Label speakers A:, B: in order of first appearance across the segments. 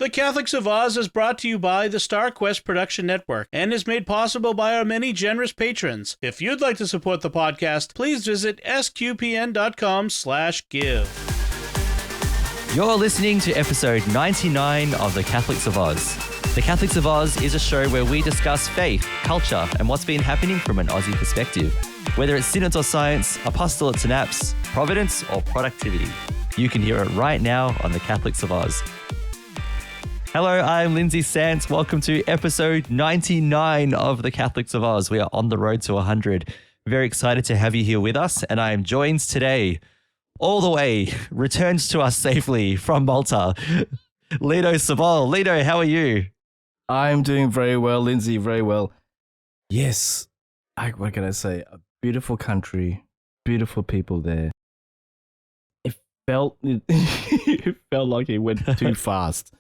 A: The Catholics of Oz is brought to you by the Star Quest Production Network and is made possible by our many generous patrons. If you'd like to support the podcast, please visit sqpn.com/give.
B: You're listening to episode 99 of The Catholics of Oz. The Catholics of Oz is a show where we discuss faith, culture, and what's been happening from an Aussie perspective. Whether it's synods or science, apostolates and apps, providence or productivity, you can hear it right now on The Catholics of Oz. Hello, I'm Lindsay Sands. Welcome to episode 99 of The Catholics of Oz. We are on the road to 100. Very excited to have you here with us, and I am joined today, all the way, returns to us safely from Malta, Lino Sabol. Lino, how are you?
C: I'm doing very well, Lindsay, very well. Yes, what can I say? A beautiful country, beautiful people there. It felt like it went too fast.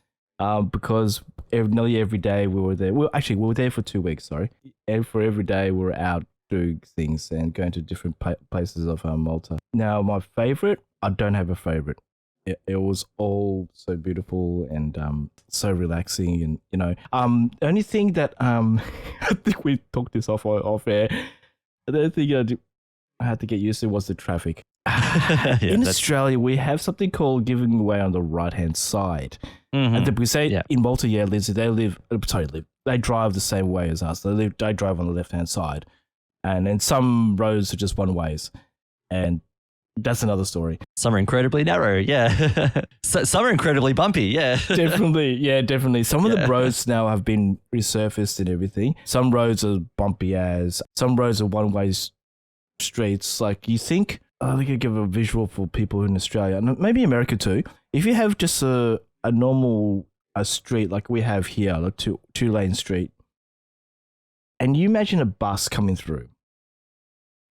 C: Because nearly every day we were there. Well, actually, we were there for 2 weeks, sorry. And for every day we were out doing things and going to different places of Malta. Now, my favorite, I don't have a favorite. It was all so beautiful and so relaxing. And, you know, the only thing that, I think we talked this off air. The only thing I had to get used to was the traffic. In Australia, we have something called giving away on the right-hand side. Mm-hmm. And we say in Malta, Lindsay, they drive the same way as us. They drive on the left-hand side. And then some roads are just one ways. And that's another story.
B: Some are incredibly narrow, yeah. Some are incredibly bumpy, yeah.
C: Definitely. Some of the roads now have been resurfaced and everything. Some roads are bumpy as. Some roads are one-way streets. Like, you think... I could give a visual for people in Australia, and maybe America too. If you have just a normal street like we have here, like two-lane street, and you imagine a bus coming through,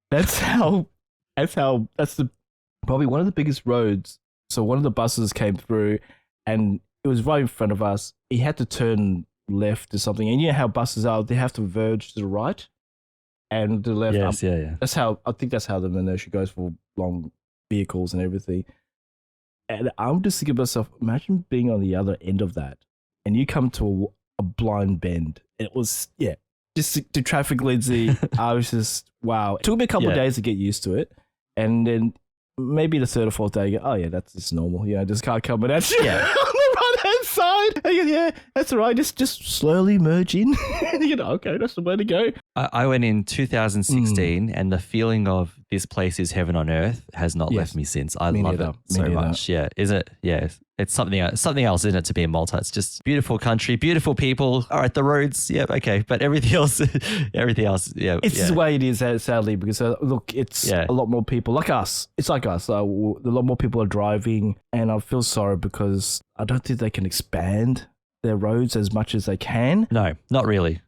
C: that's probably one of the biggest roads. So one of the buses came through, and it was right in front of us. He had to turn left or something, and you know how buses are; they have to verge to the right. And the left,
B: yes, yeah.
C: I think that's how the inertia goes for long vehicles and everything. And I'm just thinking to myself, imagine being on the other end of that, and you come to a blind bend. It was just the traffic, Lindsay. I was just wow. It took me a couple of days to get used to it, and then maybe the third or fourth day, you go, that's just normal. This car coming at you. Yeah. Hand side. Yeah, that's all right. Just slowly merge in. Okay, that's the way to go.
B: I went in 2016 and the feeling of this place is heaven on earth has not left me since. I love it so much. Yeah, is it? Yeah, it's something else, isn't it, to be in Malta? It's just beautiful country, beautiful people. All right, the roads, okay, but everything else, yeah.
C: It's the way it is, sadly, because look, it's a lot more people like us. It's like us. A lot more people are driving, and I feel sorry because I don't think they can expand their roads as much as they can.
B: No, not really.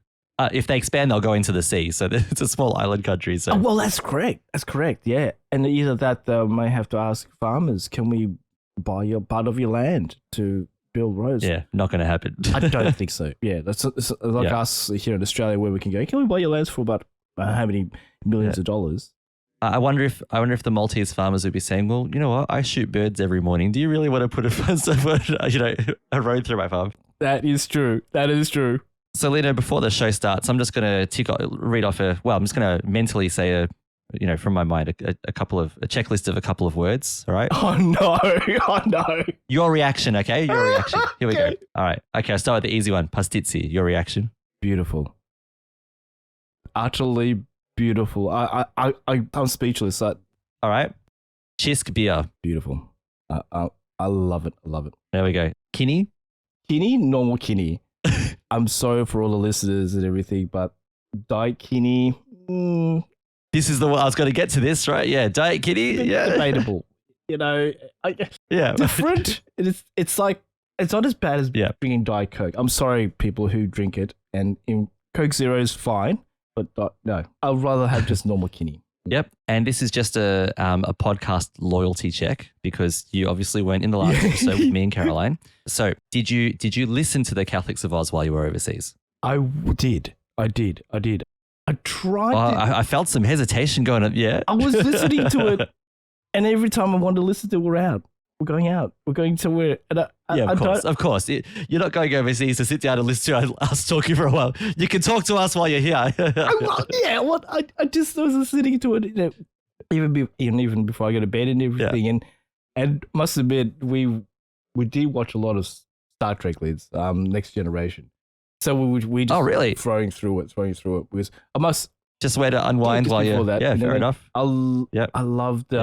B: If they expand, they'll go into the sea. So it's a small island country. So
C: well, that's correct. Yeah, and either that they may have to ask farmers, can we buy your part of your land to build roads?
B: Yeah, not going to happen.
C: I don't think so. Yeah, that's like us here in Australia, where we can go, can we buy your lands for about how many millions of dollars?
B: I wonder if the Maltese farmers would be saying, well, you know what? I shoot birds every morning. Do you really want to put a road through my farm?
C: That is true.
B: So, Lino, before the show starts, I'm just going to read off I'm just going to mentally say from my mind, a checklist of a couple of words. All right.
C: Oh no.
B: Your reaction. Okay. Your reaction. Here we go. All right. Okay. I'll start with the easy one. Pastizzi. Your reaction.
C: Beautiful. Utterly beautiful. I'm speechless.
B: All right. Chisk beer.
C: Beautiful. I love it.
B: There we go. Kinney.
C: Normal Kinney. I'm sorry for all the listeners and everything, but Diet Kinney.
B: This is the one I was going to get to this, right? Yeah, Diet Kinney. Yeah,
C: debatable. Different. It's like it's not as bad as drinking Diet Coke. I'm sorry, people who drink it, and Coke Zero is fine, but no, I'd rather have just normal Kinney.
B: Yep, and this is just a podcast loyalty check because you obviously weren't in the last episode with me and Caroline. So did you listen to the Catholics of Oz while you were overseas?
C: I did. I tried.
B: I felt some hesitation going on. Yeah,
C: I was listening to it, and every time I wanted to listen to it, we're going out. We're going somewhere, and
B: Yeah, of course. You're not going overseas to sit down and listen to us talking for a while. You can talk to us while you're here.
C: I just was listening to it, even before I go to bed and everything, and must admit we did watch a lot of Star Trek leads, Next Generation. So we just
B: really
C: throwing through it because I must
B: just way to unwind while you're fair enough.
C: I loved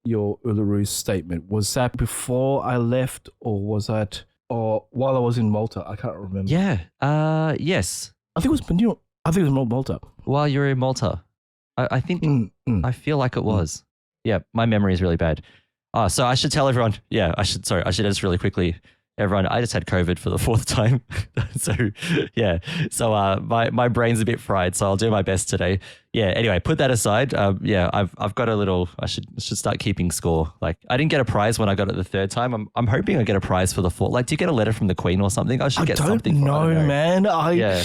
C: your Uluru statement. Was that before I left, or was that while I was in Malta? I can't remember.
B: Yeah. Yes.
C: I think it was Malta.
B: While you're in Malta, I think I feel like it was. Yeah, my memory is really bad. So I should tell everyone. Yeah, I should just really quickly. Everyone, I just had COVID for the 4th time. So my brain's a bit fried, so I'll do my best today. Yeah, anyway, put that aside. I've got a little, I should start keeping score. Like, I didn't get a prize when I got it the 3rd time. I'm hoping I get a prize for the 4th. Like, do you get a letter from the Queen or something? I should get something.
C: No, man.
B: Yeah.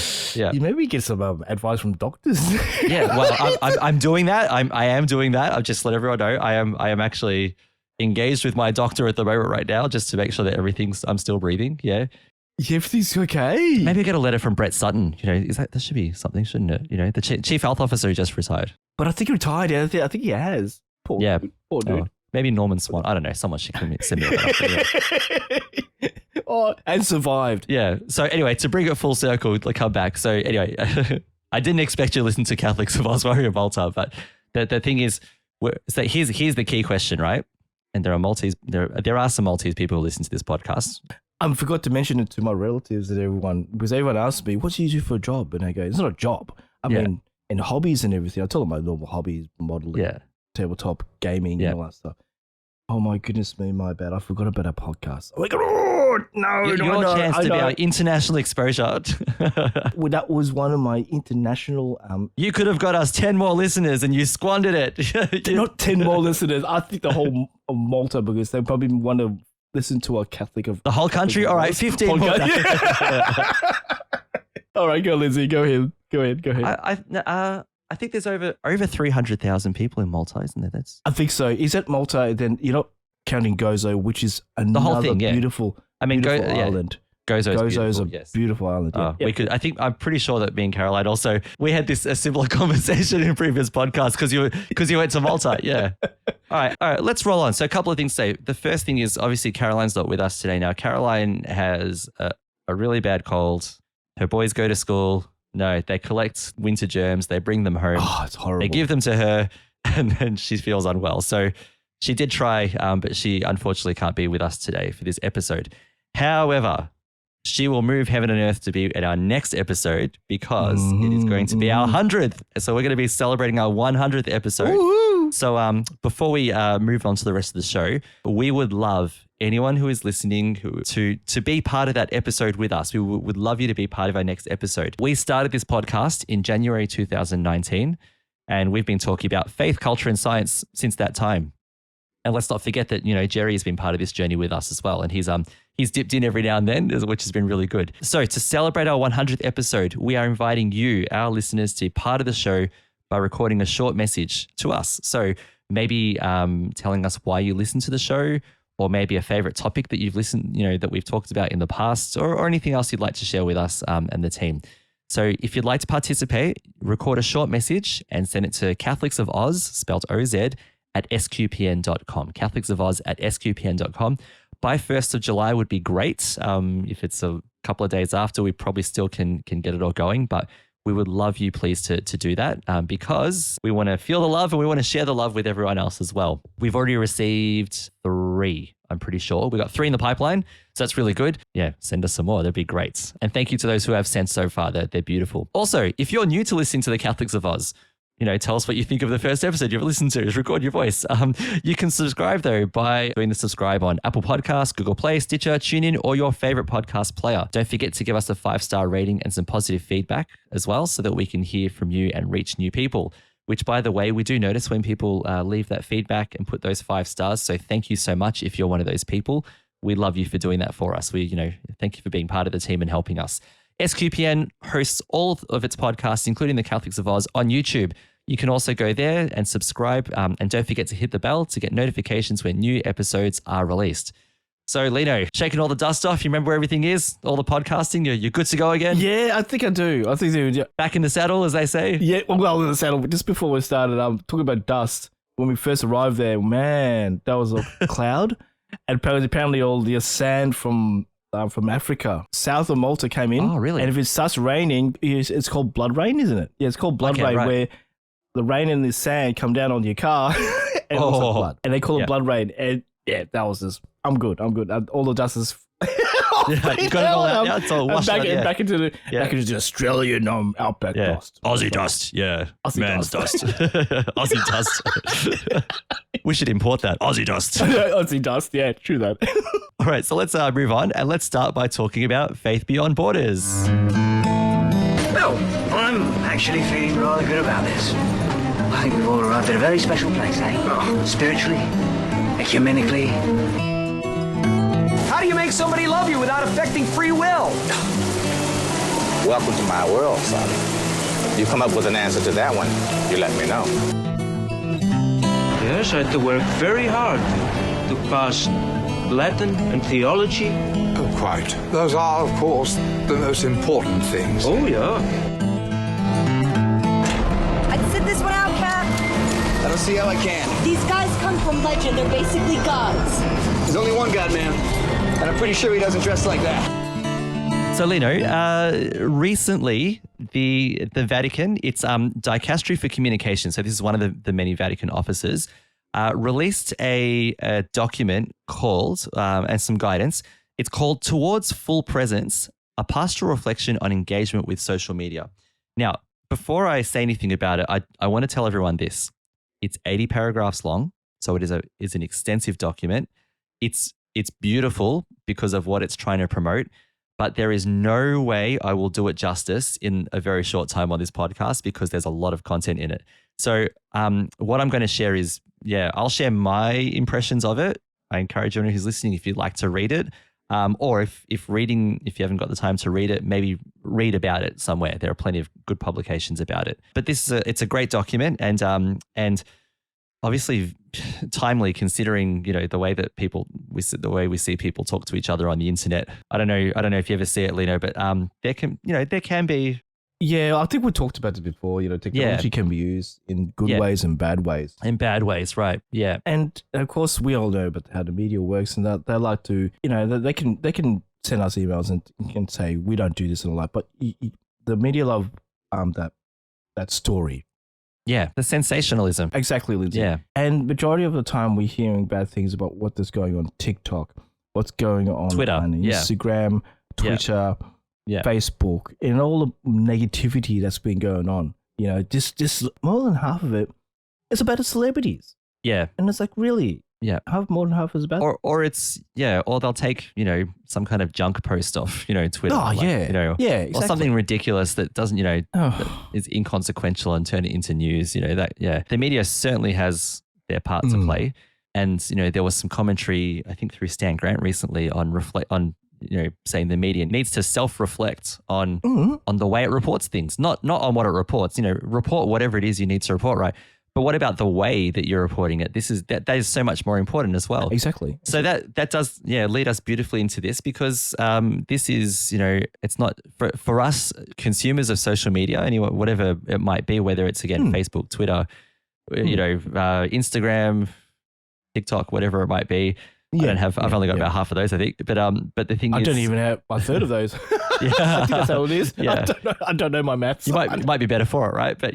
C: You maybe get some advice from doctors.
B: Yeah, well, I'm doing that. I am doing that. I've just let everyone know. I am actually engaged with my doctor at the moment right now, just to make sure that I'm still breathing. Yeah.
C: Everything's okay.
B: Maybe I get a letter from Brett Sutton. That should be something, shouldn't it? The chief health officer who just retired.
C: But I think he retired. Yeah, I think he has. Poor dude.
B: Maybe Norman Swan. I don't know. Someone should send me a letter.
C: And survived. Yeah.
B: So anyway, to bring it full circle, come back. So anyway, I didn't expect you to listen to Catholics of Oz while you're in Malta, but the thing is, so here's the key question, right? And there are some Maltese people who listen to this podcast.
C: I forgot to mention it to my relatives and everyone, because everyone asks me, what do you do for a job? And I go, it's not a job. I mean, and hobbies and everything. I tell them my normal hobbies, modeling, tabletop gaming and all that stuff. Oh my goodness me, my bad. I forgot about our podcast. I'm like,
B: your chance to be our international exposure.
C: Well, that was one of my international...
B: you could have got us 10 more listeners and you squandered it.
C: Not 10 more listeners. I think the whole of Malta, because they probably want to listen to a Catholic of...
B: The whole country? All right, 15 more.
C: All right, go Lindsay. Go ahead.
B: I think there's over 300,000 people in Malta, isn't there?
C: I think so. Is that Malta? Then you're not counting Gozo, which is another
B: whole thing,
C: beautiful island.
B: Gozo's
C: a beautiful island. Yeah.
B: I'm pretty sure that me and Caroline also, we had a similar conversation in previous podcasts because you went to Malta. Yeah. All right. Let's roll on. So a couple of things to say. The first thing is, obviously Caroline's not with us today. Now, Caroline has a really bad cold. Her boys go to school. No, they collect winter germs. They bring them home.
C: Oh, it's horrible.
B: They give them to her and then she feels unwell. So she did try, but she unfortunately can't be with us today for this episode. However, she will move heaven and earth to be at our next episode because it is going to be our 100th. So we're going to be celebrating our 100th episode. Woo-hoo! So before we move on to the rest of the show, we would love anyone who is listening to be part of that episode with us. We would love you to be part of our next episode. We started this podcast in January 2019, and we've been talking about faith, culture, and science since that time. And let's not forget that, Jerry has been part of this journey with us as well. And he's dipped in every now and then, which has been really good. So to celebrate our 100th episode, we are inviting you, our listeners, to be part of the show by recording a short message to us. So maybe telling us why you listen to the show, or maybe a favorite topic that you've listened, that we've talked about in the past, or anything else you'd like to share with us and the team. So if you'd like to participate, record a short message and send it to Catholics of Oz, spelled OZ, at sqpn.com. Catholics of Oz at sqpn.com. By 1st of July would be great. If it's a couple of days after, we probably still can get it all going, but we would love you please to do that because we want to feel the love and we want to share the love with everyone else as well. We've already received 3, I'm pretty sure. We got 3 in the pipeline, so that's really good. Yeah, send us some more. That'd be great. And thank you to those who have sent so far. They're beautiful. Also, if you're new to listening to the Catholics of Oz, tell us what you think of the first episode you've listened to. Just record your voice. You can subscribe, though, by doing the subscribe on Apple Podcasts, Google Play, Stitcher, TuneIn, or your favorite podcast player. Don't forget to give us a 5-star rating and some positive feedback as well so that we can hear from you and reach new people, which, by the way, we do notice when people leave that feedback and put those 5 stars. So thank you so much if you're one of those people. We love you for doing that for us. Thank you for being part of the team and helping us. SQPN hosts all of its podcasts, including the Catholics of Oz, on YouTube. You can also go there and subscribe and don't forget to hit the bell to get notifications when new episodes are released. So, Lino, shaking all the dust off. You remember where everything is? All the podcasting? You're good to go again?
C: Yeah, I think I do. Yeah.
B: Back in the saddle, as they say?
C: Yeah, well, in the saddle. Just before we started, talking about dust. When we first arrived there, man, that was a cloud. And apparently all the sand from Africa, south of Malta came in.
B: Oh, really?
C: And if it starts raining, it's called blood rain, isn't it? Yeah, it's called blood rain, where the rain and the sand come down on your car and it looks like blood. And they call it blood rain. And yeah, that was just, I'm good. All the dust is...
B: Yeah, you got it all out now. It's all washed out,
C: back into the Australian outback dust.
B: Aussie dust, yeah.
C: Aussie
B: Man's dust. Aussie dust. We should import that. Aussie dust.
C: Aussie dust, yeah, true that.
B: All right, so let's move on and let's start by talking about Faith Beyond Borders.
D: Well, I'm actually feeling rather good about this. I think we've all arrived at a very special place, eh? Spiritually, ecumenically.
E: How do you make somebody love you without affecting free will?
F: Welcome to my world, son. You come up with an answer to that one, you let me know.
G: Yes, I had to work very hard to pass Latin and theology.
H: Oh, quite. Those are, of course, the most important things.
G: Oh, yeah.
I: I'd sit this one out, Cap.
E: I don't see how I can.
I: These guys come from legend. They're basically gods.
E: There's only one God, man. And I'm pretty sure he doesn't dress like that.
B: So, Lino, recently the Vatican, its Dicastery for Communication, so this is one of the many Vatican offices, released a document called, and some guidance, it's called Towards Full Presence, a Pastoral Reflection on Engagement with Social Media. Now, before I say anything about it, I want to tell everyone this. It's 80 paragraphs long, so it is an extensive document. It's beautiful because of what it's trying to promote, but there is no way I will do it justice in a very short time on this podcast because there's a lot of content in it. So what I'm going to share is, I'll share my impressions of it. I encourage anyone who's listening, if you'd like to read it, or if you haven't got the time to read it, maybe read about it somewhere. There are plenty of good publications about it. But it's a great document and obviously timely considering, the way that we see people talk to each other on the internet. I don't know if you ever see it, Lino, but there can be.
C: Yeah, I think we talked about it before. Technology can be used in good ways and bad ways.
B: In bad ways, right? Yeah.
C: And of course, we all know about how the media works, and they like to, they can send us emails and can say we don't do this and all that, but the media love that story.
B: Yeah, the sensationalism.
C: Exactly, Lindsay.
B: Yeah.
C: And majority of the time we're hearing bad things about what's going on TikTok, what's going on
B: Twitter,
C: on Instagram, Twitter, Facebook, and all the negativity that's been going on. Just more than half of it is about the celebrities.
B: Yeah.
C: And it's like, really?
B: Yeah.
C: More than half is about
B: or it's or they'll take, some kind of junk post off, Twitter.
C: Oh, exactly.
B: Or something ridiculous that doesn't, that is inconsequential and turn it into news, The media certainly has their part to play. And, there was some commentary, I think through Stan Grant recently on saying the media needs to self-reflect on the way it reports things, not on what it reports, report whatever it is you need to report, right? But what about the way that you're reporting it? That is so much more important as well.
C: Exactly.
B: So that does lead us beautifully into this because this is it's not for us consumers of social media, whatever it might be, whether it's again Facebook, Twitter, Instagram, TikTok, whatever it might be. I've only got about half of those, I think. But the thing is,
C: I don't even have a third of those. I think that's how it is.
B: Yeah.
C: I don't know my maths.
B: You might be better for it, right? But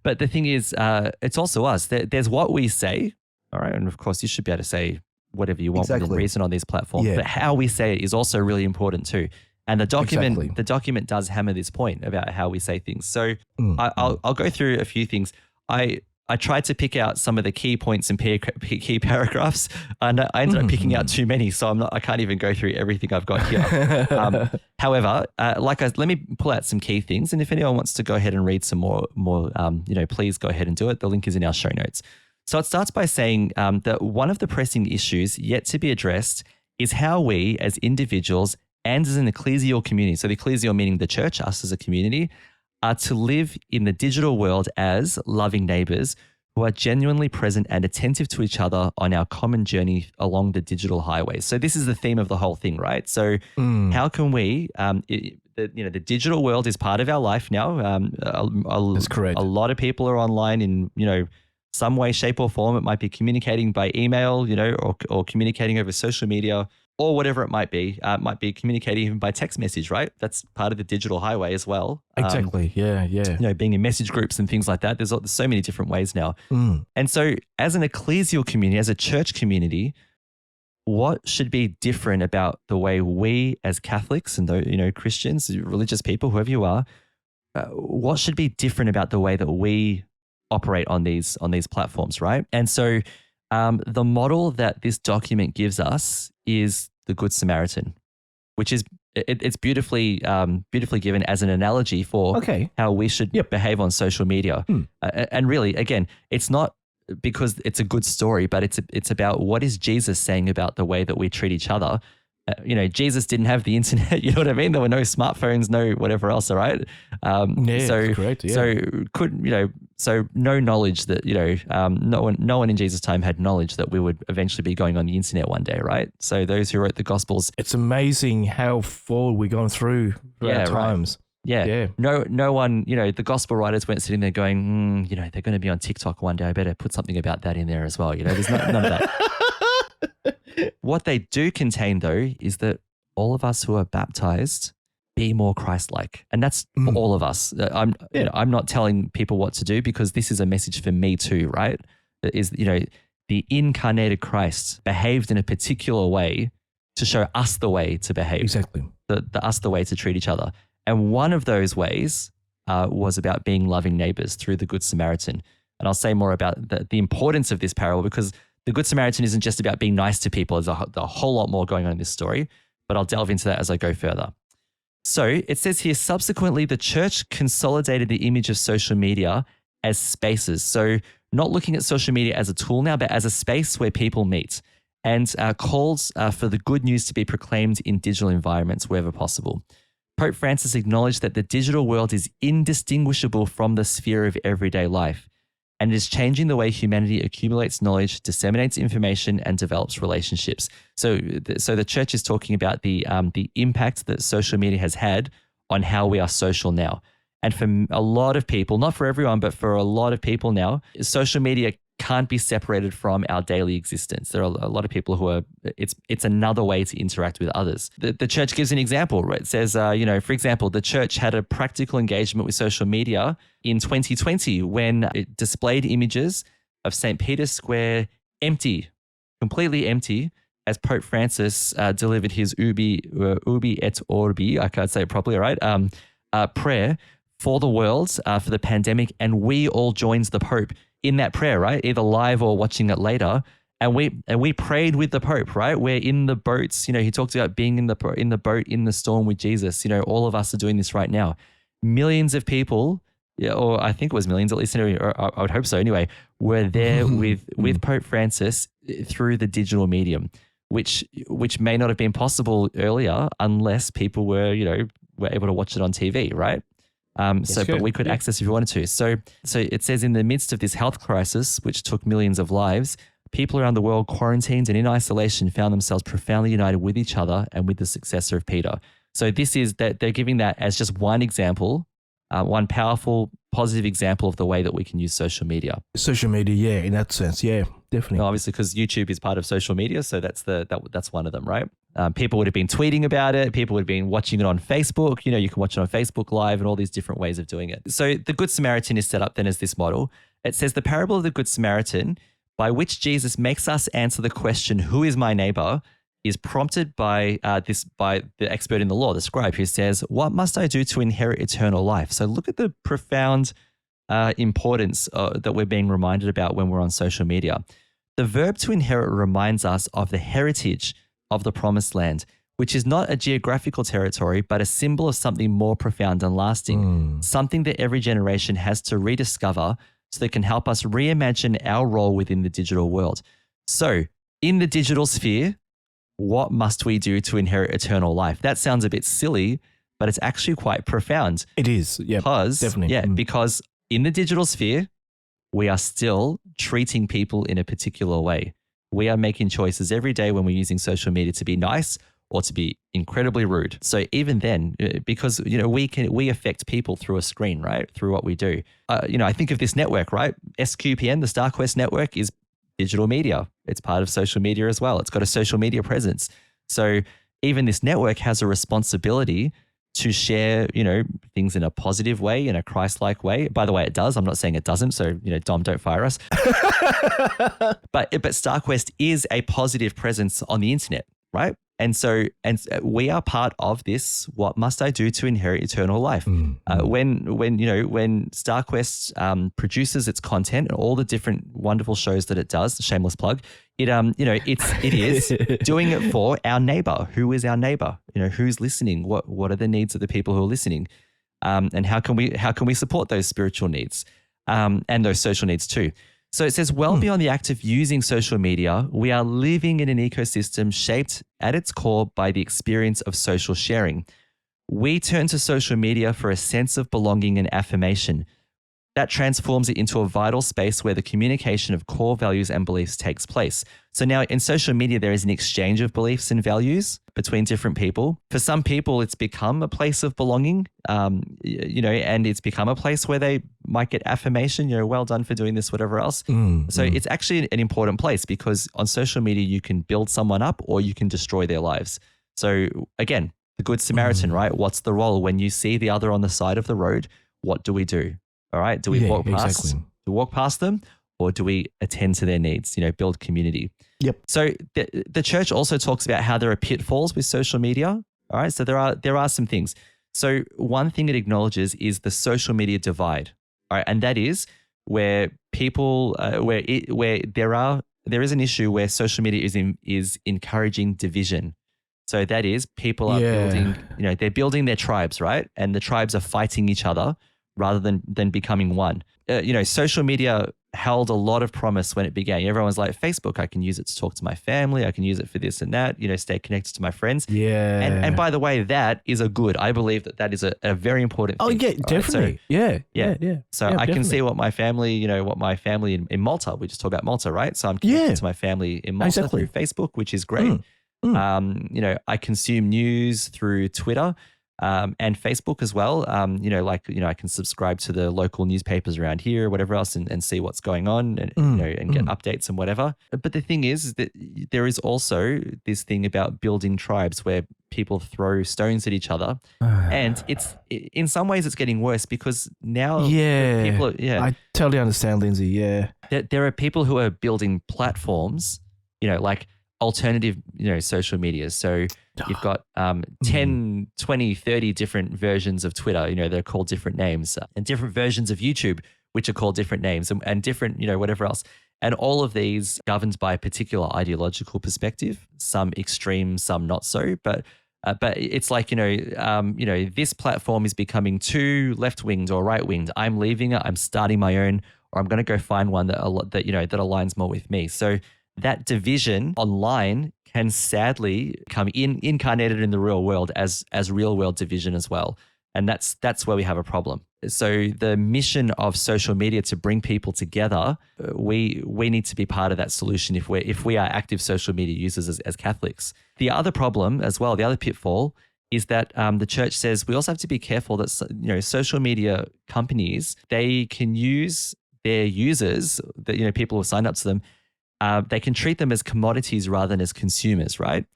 B: but the thing is, it's also us. There's what we say, all right, and of course you should be able to say whatever you want within reason on these platforms.
C: Yeah.
B: But how we say it is also really important too. And the document does hammer this point about how we say things. So I'll go through a few things. I tried to pick out some of the key points and key paragraphs, and I ended up picking out too many, so I can't even go through everything I've got here. However, let me pull out some key things, and if anyone wants to go ahead and read some more, please go ahead and do it. The link is in our show notes. So it starts by saying that one of the pressing issues yet to be addressed is how we, as individuals and as an ecclesial community, so the ecclesial meaning the church, us as a community, are to live in the digital world as loving neighbors who are genuinely present and attentive to each other on our common journey along the digital highway. So this is the theme of the whole thing, right? So how can we, the digital world is part of our life now.
C: That's correct.
B: A lot of people are online in, some way, shape or form. It might be communicating by email, or communicating over social media or whatever it might be. It might be communicating even by text message, right? That's part of the digital highway as well.
C: Exactly. Yeah.
B: Being in message groups and things like that. There's so many different ways now. And so as an ecclesial community, as a church community, what should be different about the way we as Catholics and, Christians, religious people, whoever you are, what should be different about the way that we operate on these platforms, right? And so the model that this document gives us is the Good Samaritan, which is it's beautifully given as an analogy for how we should behave on social media. And really, again, it's not because it's a good story, but it's about what is Jesus saying about the way that we treat each other. Jesus didn't have the internet. You know what I mean? There were no smartphones, no whatever else. All right.
C: So correct. Yeah.
B: So no knowledge that no one in Jesus' time had knowledge that we would eventually be going on the internet one day, right? So those who wrote the Gospels,
C: it's amazing how forward we've gone through our times.
B: Right. Yeah. No one. The Gospel writers weren't sitting there going, they're going to be on TikTok one day. I better put something about that in there as well. There's none of that. What they do contain, though, is that all of us who are baptized be more Christ-like, and that's for all of us. I'm not telling people what to do because this is a message for me too, right? That is, the incarnated Christ behaved in a particular way to show us the way to behave.
C: Exactly.
B: Us the way to treat each other, and one of those ways was about being loving neighbors through the Good Samaritan. And I'll say more about the importance of this parable because the Good Samaritan isn't just about being nice to people. There's a whole lot more going on in this story, but I'll delve into that as I go further. So it says here, subsequently, the church consolidated the image of social media as spaces. So not looking at social media as a tool now, but as a space where people meet, and calls for the good news to be proclaimed in digital environments wherever possible. Pope Francis acknowledged that the digital world is indistinguishable from the sphere of everyday life, and it is changing the way humanity accumulates knowledge, disseminates information, and develops relationships. So the church is talking about the impact that social media has had on how we are social now. And for a lot of people, not for everyone, but for a lot of people now, social media can't be separated from our daily existence. There are a lot of people who are, it's another way to interact with others. The church gives an example, right? It says, for example, the church had a practical engagement with social media in 2020 when it displayed images of St. Peter's Square empty, completely empty, as Pope Francis delivered his Ubi et Orbi, I can't say it properly, right? Prayer for the world, for the pandemic, and we all joined the Pope in that prayer, right? Either live or watching it later. And we prayed with the Pope, right? We're in the boats. He talks about being in the boat in the storm with Jesus. All of us are doing this right now. Millions of people, or I think it was millions, at least, or I would hope so anyway, were there with Pope Francis through the digital medium, which may not have been possible earlier unless people were able to watch it on TV, right? But we could access if we wanted to. So it says, in the midst of this health crisis, which took millions of lives, people around the world quarantined and in isolation found themselves profoundly united with each other and with the successor of Peter. So this is that they're giving that as just one example, one powerful, positive example of the way that we can use social media.
C: Social media, yeah, in that sense, yeah, definitely.
B: Now, obviously, because YouTube is part of social media, so that's one of them, right? People would have been tweeting about it. People would have been watching it on Facebook. You can watch it on Facebook Live and all these different ways of doing it. So the Good Samaritan is set up then as this model. It says the parable of the Good Samaritan, by which Jesus makes us answer the question, who is my neighbor, is prompted by the expert in the law, the scribe, who says, what must I do to inherit eternal life? So look at the profound importance that we're being reminded about when we're on social media. The verb to inherit reminds us of the heritage of the promised land, which is not a geographical territory, but a symbol of something more profound and lasting, something that every generation has to rediscover so that can help us reimagine our role within the digital world. So in the digital sphere, what must we do to inherit eternal life? That sounds a bit silly, but it's actually quite profound.
C: It is, yeah, definitely.
B: Yeah, because in the digital sphere, we are still treating people in a particular way. We are making choices every day when we're using social media to be nice or to be incredibly rude. So even then, because we affect people through a screen, right? Through what we do. I think of this network, right? SQPN, the StarQuest network, is digital media. It's part of social media as well. It's got a social media presence. So even this network has a responsibility to share, things in a positive way, in a Christ-like way. By the way, it does. I'm not saying it doesn't. So, Dom, don't fire us. But StarQuest is a positive presence on the internet, right? And we are part of this. What must I do to inherit eternal life? When StarQuest produces its content and all the different wonderful shows that it does, shameless plug, it is doing it for our neighbor. Who is our neighbor? Who's listening? What are the needs of the people who are listening? And how can we support those spiritual needs and those social needs too? So it says, well beyond the act of using social media, we are living in an ecosystem shaped at its core by the experience of social sharing. We turn to social media for a sense of belonging and affirmation. That transforms it into a vital space where the communication of core values and beliefs takes place. So now in social media, there is an exchange of beliefs and values between different people. For some people, it's become a place of belonging, and it's become a place where they might get affirmation, well done for doing this, whatever else. It's actually an important place because on social media, you can build someone up or you can destroy their lives. So again, the Good Samaritan, right? What's the role when you see the other on the side of the road? What do we do? All right. Do we walk past them, or do we attend to their needs? Build community.
C: Yep.
B: So the church also talks about how there are pitfalls with social media. All right. So there are some things. So one thing it acknowledges is the social media divide. All right, and that is where people where there is an issue where social media is encouraging division. So that is people are building, they're building their tribes, right? And the tribes are fighting each other rather than becoming one. Social media held a lot of promise when it began. Everyone's like, Facebook, I can use it to talk to my family. I can use it for this and that, stay connected to my friends.
C: Yeah.
B: And by the way, that is a good. I believe that is a very important thing.
C: Oh, yeah, definitely. Right?
B: So,
C: yeah.
B: So I can see what my family, in Malta, we just talked about Malta, right? So I'm connected to my family in Malta through Facebook, which is great. I consume news through Twitter. And Facebook as well. I can subscribe to the local newspapers around here, whatever else, and see what's going on, and get updates and whatever. But the thing is that there is also this thing about building tribes where people throw stones at each other, and it's in some ways it's getting worse because now people
C: I totally understand, Lindsay. Yeah,
B: there are people who are building platforms, like alternative, social media. So you've got 10, 20, 30 different versions of Twitter, they're called different names, and different versions of YouTube, which are called different names, and different, whatever else. And all of these governed by a particular ideological perspective, some extreme, some not so. But it's like, this platform is becoming too left-winged or right-winged. I'm leaving it. I'm starting my own, or I'm going to go find one that aligns more with me. So that division online can sadly come incarnated in the real world as real world division as well. And that's where we have a problem. So the mission of social media to bring people together, we need to be part of that solution if we are active social media users as Catholics. The other problem as well, the other pitfall is that the church says we also have to be careful that social media companies, they can use their users, that people who signed up to them, they can treat them as commodities rather than as consumers, right?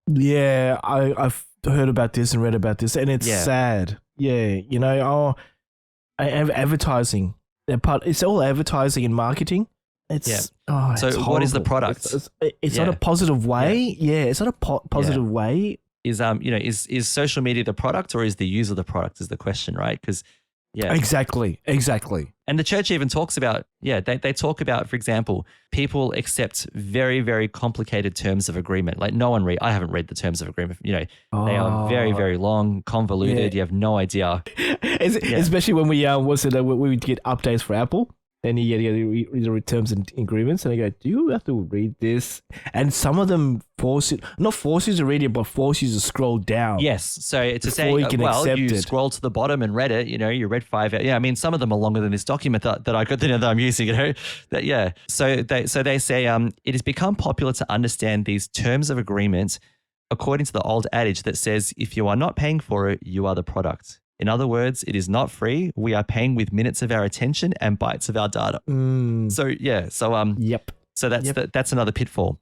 C: Yeah, I've heard about this and read about this, and it's sad. Yeah, advertising. It's all advertising and marketing. It's
B: so what is the product?
C: It's not a positive way. Yeah, it's not a positive way.
B: Is social media the product or is the user the product? Is the question, right? Because
C: exactly.
B: And the church even talks about, they talk about, for example, people accept very, very complicated terms of agreement. Like I haven't read the terms of agreement. They are very, very long, convoluted. You have no idea.
C: Especially when we would get updates for Apple. Then you read the terms and agreements, and I go, do you have to read this? And some of them not force you to read it, but force you to scroll down.
B: Yes. So it's a saying,
C: you can accept
B: you
C: it.
B: scroll to the bottom and read it, you read 5. Yeah. I mean, some of them are longer than this document that I got, that I'm using, that, yeah. So they say, it has become popular to understand these terms of agreement according to the old adage that says, if you are not paying for it, you are the product. In other words, it is not free. We are paying with minutes of our attention and bytes of our data. So yeah,
C: Yep.
B: So that's another pitfall.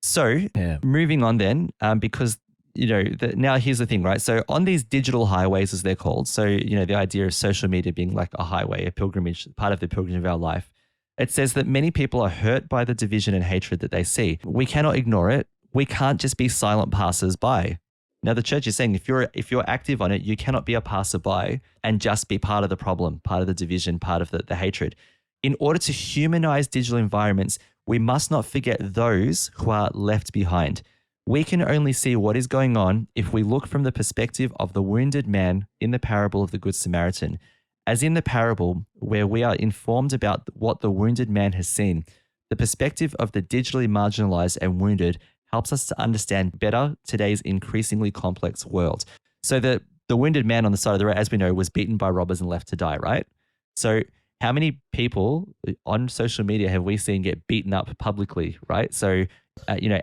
B: So moving on then, because now here's the thing, right? So on these digital highways, as they're called, so the idea of social media being like a highway, a pilgrimage, part of the pilgrimage of our life. It says that many people are hurt by the division and hatred that they see. We cannot ignore it. We can't just be silent passers-by. Now, the church is saying if you're active on it, you cannot be a passerby and just be part of the problem, part of the division, part of the hatred. In order to humanize digital environments, we must not forget those who are left behind. We can only see what is going on if we look from the perspective of the wounded man in the parable of the Good Samaritan. As in the parable, where we are informed about what the wounded man has seen, the perspective of the digitally marginalized and wounded helps us to understand better today's increasingly complex world. So the wounded man on the side of the road, as we know, was beaten by robbers and left to die, right? So how many people on social media have we seen get beaten up publicly, right? So,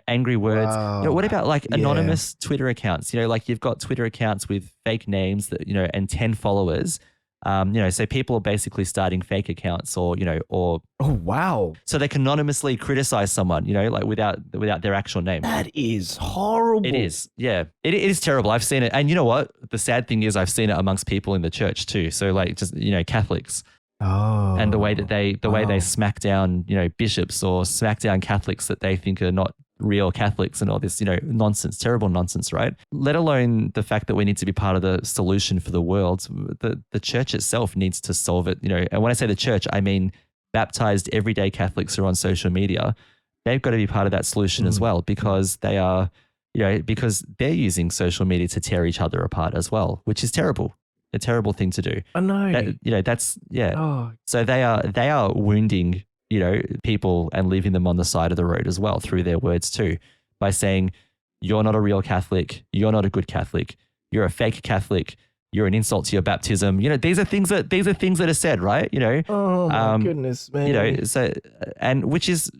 B: angry words.
C: Wow.
B: What about like anonymous Twitter accounts? Like you've got Twitter accounts with fake names that, and 10 followers. So people are basically starting fake accounts or
C: oh, wow.
B: So they can anonymously criticize someone, like without their actual name.
C: That is horrible.
B: It is. Yeah. It is terrible. I've seen it. And you know what? The sad thing is I've seen it amongst people in the church too. So like just, Catholics.
C: Oh.
B: And the way that they smack down, bishops or smack down Catholics that they think are not real Catholics and all this, nonsense, terrible nonsense, right? Let alone the fact that we need to be part of the solution for the world. The church itself needs to solve it, And when I say the church, I mean baptized everyday Catholics who are on social media. They've got to be part of that solution as well, because they are, because they're using social media to tear each other apart as well, which is terrible. A terrible thing to do.
C: I know.
B: That's
C: Oh.
B: So they are wounding people and leaving them on the side of the road as well through their words too, by saying, you're not a real Catholic, you're not a good Catholic, you're a fake Catholic, you're an insult to your baptism. These are things that are said, right?
C: Oh my goodness, man.
B: So and which is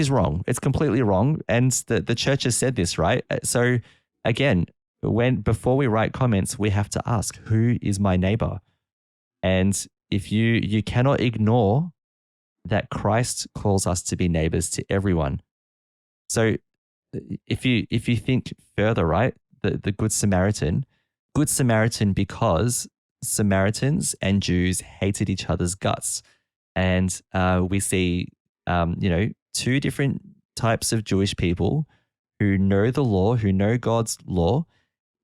B: wrong. It's completely wrong. And the church has said this, right? So again, before we write comments, we have to ask, who is my neighbor? And if you cannot ignore that Christ calls us to be neighbors to everyone. So if you think further, right, the Good Samaritan because Samaritans and Jews hated each other's guts. And we see, two different types of Jewish people who know the law, who know God's law,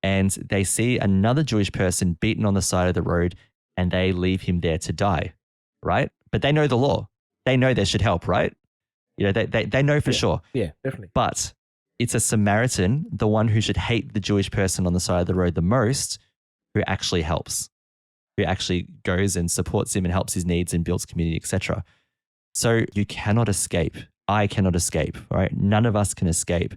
B: and they see another Jewish person beaten on the side of the road and they leave him there to die, right? But they know the law. They know they should help, right? They know for sure.
C: Yeah, definitely.
B: But it's a Samaritan, the one who should hate the Jewish person on the side of the road the most, who actually helps, who actually goes and supports him and helps his needs and builds community, etc. So you cannot escape. I cannot escape, right? None of us can escape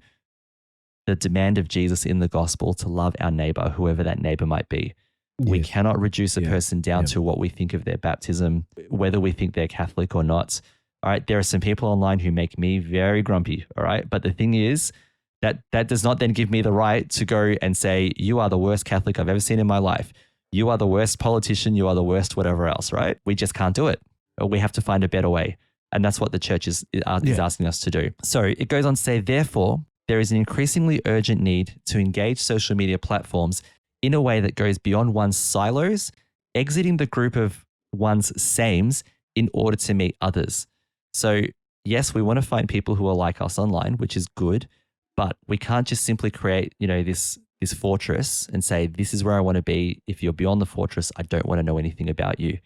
B: the demand of Jesus in the gospel to love our neighbor, whoever that neighbor might be. Yes. We cannot reduce a person down to what we think of their baptism, whether we think they're Catholic or not. All right. There are some people online who make me very grumpy. All right. But the thing is that does not then give me the right to go and say, you are the worst Catholic I've ever seen in my life. You are the worst politician. You are the worst, whatever else. Right. We just can't do it. We have to find a better way. And that's what the church is asking us to do. So it goes on to say, therefore, there is an increasingly urgent need to engage social media platforms in a way that goes beyond one's silos, exiting the group of one's sames in order to meet others. So yes, we want to find people who are like us online, which is good, but we can't just simply create, this fortress and say, this is where I want to be. If you're beyond the fortress, I don't want to know anything about you.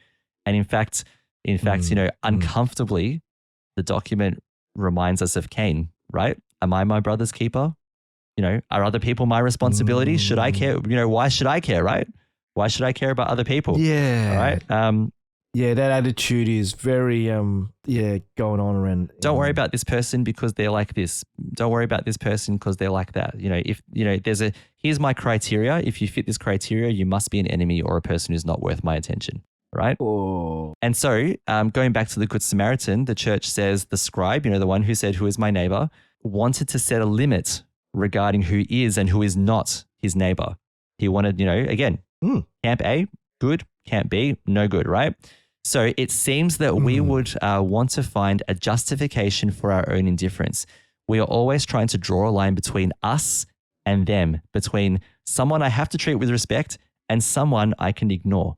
B: And in fact, uncomfortably, the document reminds us of Cain, right? Am I my brother's keeper? Are other people my responsibility? Should I care? Why should I care, right? Why should I care about other people?
C: Yeah.
B: All right.
C: Yeah, that attitude is very going on around.
B: Don't worry about this person because they're like this. Don't worry about this person because they're like that. If here's my criteria. If you fit this criteria, you must be an enemy or a person who's not worth my attention, right?
C: Oh.
B: And so, going back to the Good Samaritan, the church says the scribe, the one who said, "Who is my neighbor?" wanted to set a limit regarding who is and who is not his neighbor. He wanted, again, camp A, good, camp B, no good, right? So it seems that we would want to find a justification for our own indifference. We are always trying to draw a line between us and them, between someone I have to treat with respect and someone I can ignore.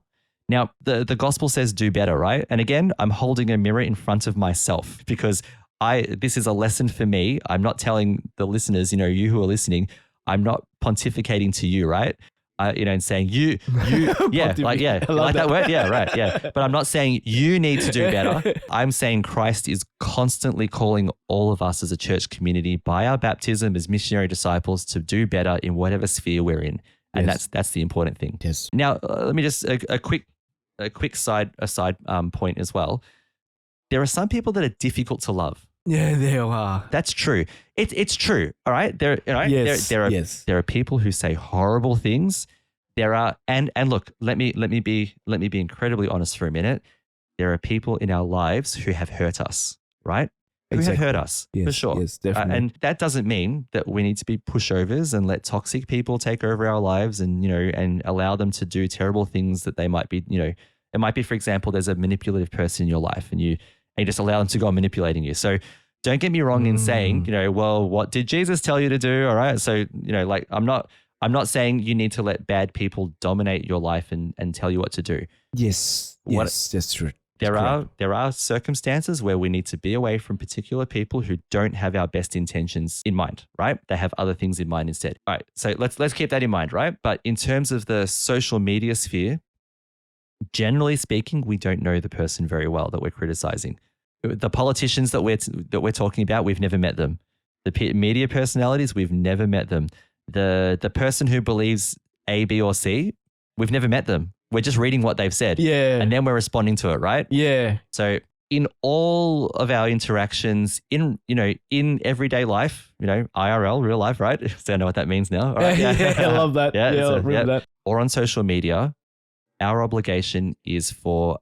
B: Now, the gospel says do better, right? And again, I'm holding a mirror in front of myself because this is a lesson for me. I'm not telling the listeners, you who are listening, I'm not pontificating to you, right? And saying you, yeah, like that word, yeah, right, yeah. But I'm not saying you need to do better. I'm saying Christ is constantly calling all of us as a church community by our baptism as missionary disciples to do better in whatever sphere we're in, and that's the important thing.
C: Yes.
B: Now, let me just a quick side point as well. There are some people that are difficult to love.
C: Yeah, they are.
B: That's true. It's true. All right. There are people who say horrible things. There are and look, let me be incredibly honest for a minute. There are people in our lives who have hurt us, right? Who have hurt us, for sure.
C: Yes, definitely.
B: And that doesn't mean that we need to be pushovers and let toxic people take over our lives and and allow them to do terrible things that they might be, it might be, for example, there's a manipulative person in your life and you just allow them to go on manipulating you. So don't get me wrong in saying, well, what did Jesus tell you to do? All right. So, I'm not saying you need to let bad people dominate your life and tell you what to do.
C: Yes, that's true.
B: There are circumstances where we need to be away from particular people who don't have our best intentions in mind, right? They have other things in mind instead. All right. So let's keep that in mind, right? But in terms of the social media sphere, generally speaking, we don't know the person very well that we're criticizing. The politicians that we're talking about, we've never met them. The media personalities, we've never met them. The person who believes A, B, or C, we've never met them. We're just reading what they've said.
C: Yeah.
B: And then we're responding to it, right?
C: Yeah.
B: So in all of our interactions, in everyday life, IRL, real life, right? So I know what that means now. All right?
C: Yeah, I love that. Yeah, I remember that.
B: Or on social media, our obligation is for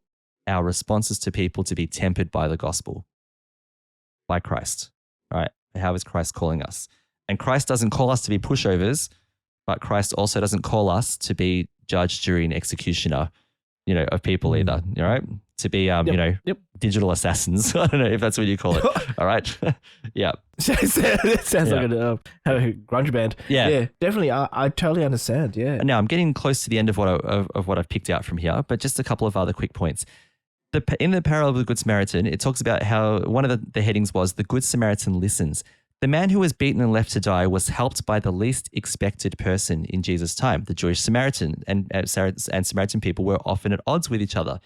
B: our responses to people to be tempered by the gospel, by Christ, right? How is Christ calling us? And Christ doesn't call us to be pushovers, but Christ also doesn't call us to be judge, jury, and executioner, of people either, right? To be, digital assassins. I don't know if that's what you call it. All right. Yeah.
C: It sounds like a grunge band.
B: Yeah.
C: Definitely. I totally understand. Yeah.
B: Now I'm getting close to the end of what I've picked out from here, but just a couple of other quick points. In the parable of the Good Samaritan, it talks about how one of the headings was the Good Samaritan listens. The man who was beaten and left to die was helped by the least expected person in Jesus' time. The Jewish Samaritan and Samaritan people were often at odds with each other.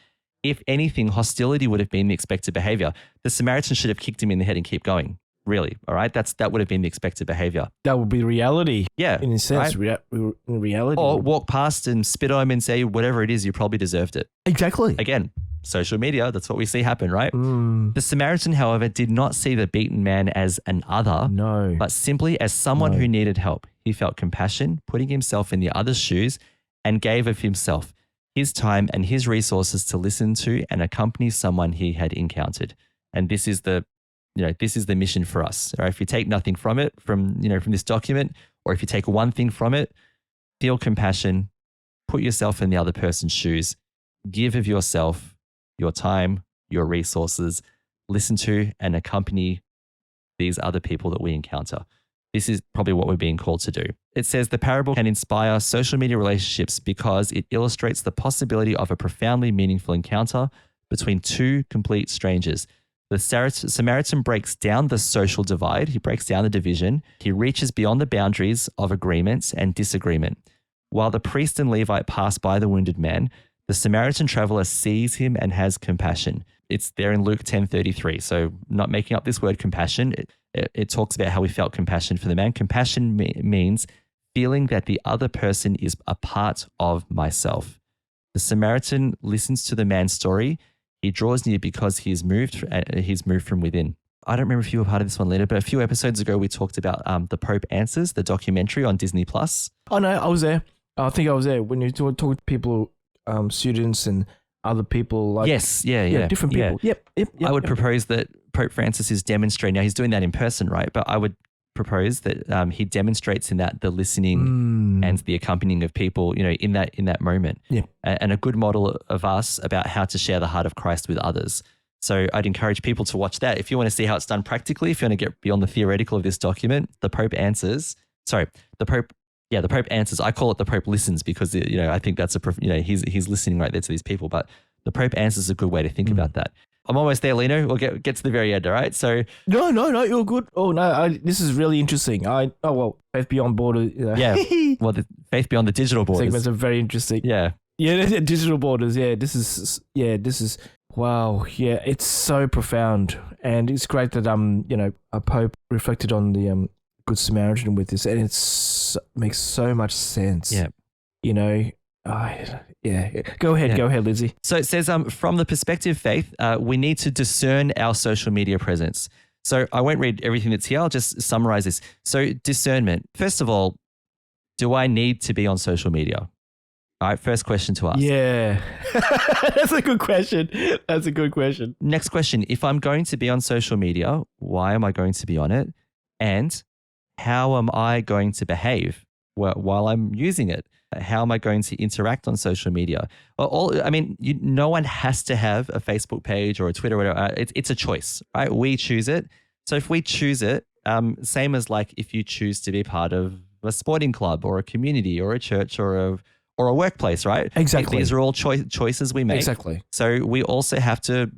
B: If anything, hostility would have been the expected behavior. The Samaritan should have kicked him in the head and keep going. Really, all right? That would have been the expected behavior.
C: That would be reality.
B: Yeah.
C: In a sense, right? Reality.
B: Or walk past and spit on him and say, whatever it is, you probably deserved it.
C: Exactly.
B: Again, social media, that's what we see happen, right?
C: Mm.
B: The Samaritan, however, did not see the beaten man as an other, but simply as someone who needed help. He felt compassion, putting himself in the other's shoes, and gave of himself, his time and his resources to listen to and accompany someone he had encountered. And this is the mission for us. Or if you take nothing from it, from this document, or if you take one thing from it, feel compassion, put yourself in the other person's shoes, give of yourself, your time, your resources, listen to and accompany these other people that we encounter. This is probably what we're being called to do. It says the parable can inspire social media relationships because it illustrates the possibility of a profoundly meaningful encounter between two complete strangers. The Samaritan breaks down the social divide. He breaks down the division. He reaches beyond the boundaries of agreements and disagreement. While the priest and Levite pass by the wounded man, the Samaritan traveler sees him and has compassion. It's there in Luke 10:33. So not making up this word compassion, it talks about how we felt compassion for the man. Compassion means feeling that the other person is a part of myself. The Samaritan listens to the man's story. He draws near because he's moved from within. I don't remember if you were part of this one, Lino, but a few episodes ago we talked about The Pope Answers, the documentary on Disney+.
C: Oh, no, I was there. I think I was there when you talk to people, students and other people. Like
B: Yes, yeah.
C: Different people.
B: Yeah.
C: Yep.
B: I would propose that Pope Francis is demonstrating, now he's doing that in person, right? But I would propose that he demonstrates in that the listening and the accompanying of people, in that moment.
C: Yeah.
B: And a good model of us about how to share the heart of Christ with others. So I'd encourage people to watch that. If you want to see how it's done practically, if you want to get beyond the theoretical of this document, the Pope Answers. The Pope Answers. I call it the Pope Listens because, I think that's he's listening right there to these people. But the Pope Answers is a good way to think about that. I'm almost there, Lino. We'll get to the very end, all right? So
C: No, you're good. Oh, no, this is really interesting. Faith Beyond Borders.
B: yeah, well, the Faith Beyond the Digital Borders.
C: Segments are very interesting.
B: Yeah.
C: Yeah, digital borders. Yeah, this is wow. Yeah, it's so profound, and it's great that a pope reflected on the Good Samaritan with this, and makes so much sense.
B: Yeah.
C: Go ahead, Lindsay.
B: So it says, from the perspective of faith, we need to discern our social media presence. So I won't read everything that's here. I'll just summarize this. So discernment. First of all, do I need to be on social media? All right, first question to ask.
C: Yeah, that's a good question.
B: Next question. If I'm going to be on social media, why am I going to be on it? And how am I going to behave while I'm using it? How am I going to interact on social media? No one has to have a Facebook page or a Twitter or whatever. It's a choice, right? We choose it. So if we choose it, same as like if you choose to be part of a sporting club or a community or a church or a workplace, right?
C: Exactly.
B: These are all choices we make.
C: Exactly.
B: So we also have to,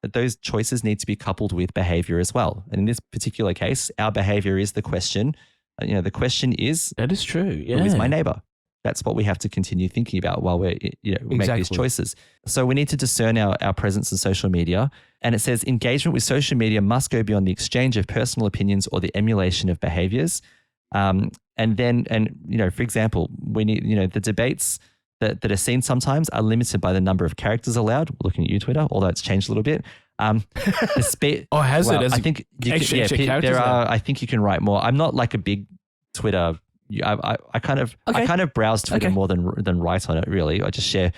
B: those choices need to be coupled with behavior as well. And in this particular case, our behavior is the question. The question is,
C: that is true. Yeah.
B: Who is my neighbor? That's what we have to continue thinking about while we make these choices. So we need to discern our presence in social media. And it says engagement with social media must go beyond the exchange of personal opinions or the emulation of behaviors. For example, we need, the debates that are seen sometimes are limited by the number of characters allowed. Looking at you, Twitter, although it's changed a little bit.
C: It?
B: I think there are. I think you can write more. I'm not like a big Twitter. I kind of browse Twitter more than write on it. Really, I just share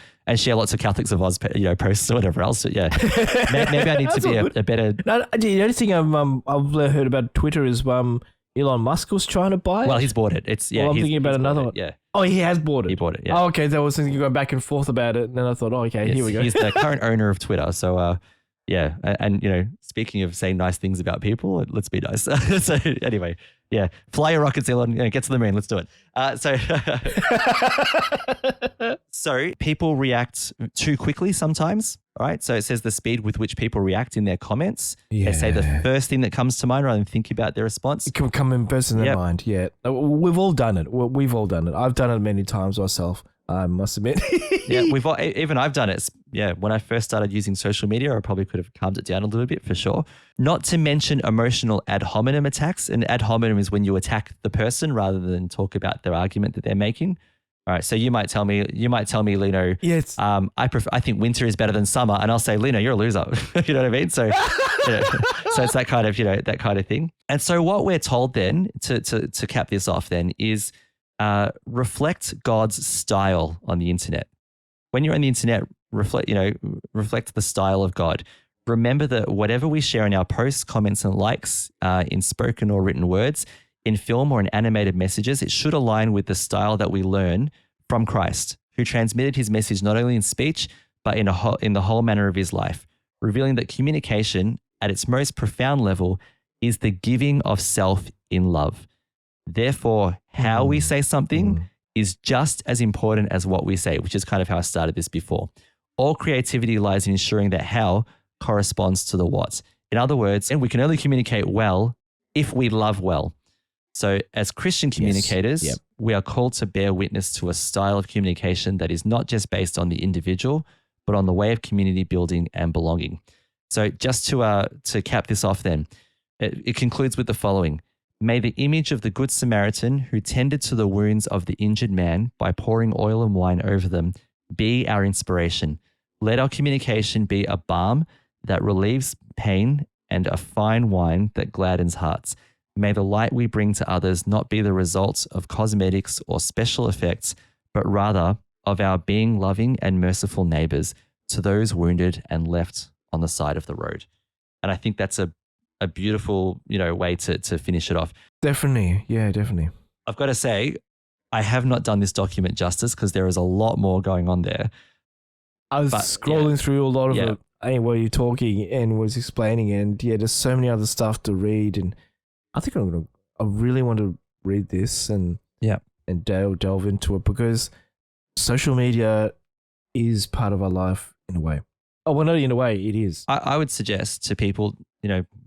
B: lots of Catholics of Oz, posts or whatever else. But yeah, maybe I need to be a better.
C: No, the only thing I've heard about Twitter is Elon Musk was trying to buy it.
B: Well, he's bought it.
C: I'm thinking about another one.
B: Yeah.
C: Oh, he has bought it.
B: He bought it. Yeah.
C: Oh, okay. I was thinking going back and forth about it, and then I thought, here we go.
B: He's the current owner of Twitter. So, yeah. And speaking of saying nice things about people, let's be nice. So anyway, yeah. Fly your rockets, Elon. Get to the moon. Let's do it. So people react too quickly sometimes. All right. So it says the speed with which people react in their comments.
C: Yeah.
B: They say the first thing that comes to mind rather than think about their response.
C: It can come in first in their mind. Yeah. We've all done it. We've all done it. I've done it many times myself, I must admit.
B: Yeah. Even I've done it. Yeah. When I first started using social media, I probably could have calmed it down a little bit for sure. Not to mention emotional ad hominem attacks. And ad hominem is when you attack the person rather than talk about their argument that they're making. All right, so you might tell me, Lino.
C: Yes.
B: I think winter is better than summer, and I'll say, Lino, you're a loser. You know what I mean? So, so it's that kind of thing. And so what we're told then to cap this off then is reflect God's style on the internet. When you're on the internet, reflect the style of God. Remember that whatever we share in our posts, comments, and likes, in spoken or written words, in film or in animated messages, it should align with the style that we learn from Christ, who transmitted his message not only in speech, but in the whole manner of his life, revealing that communication at its most profound level is the giving of self in love. Therefore, how we say something is just as important as what we say, which is kind of how I started this before. All creativity lies in ensuring that how corresponds to the what. In other words, and we can only communicate well if we love well. So as Christian communicators, we are called to bear witness to a style of communication that is not just based on the individual, but on the way of community building and belonging. So just to cap this off then, it concludes with the following. May the image of the Good Samaritan who tended to the wounds of the injured man by pouring oil and wine over them be our inspiration. Let our communication be a balm that relieves pain and a fine wine that gladdens hearts. May the light we bring to others not be the result of cosmetics or special effects, but rather of our being loving and merciful neighbors to those wounded and left on the side of the road. And I think that's a beautiful, way to finish it off.
C: Definitely. Yeah, definitely.
B: I've got to say, I have not done this document justice because there is a lot more going on there.
C: I was scrolling through a lot of it while you're talking and was explaining, and there's so many other stuff to read, and I think I really want to read this and delve into it, because social media is part of our life in a way. Oh, well, not in a way, it is.
B: I would suggest to people,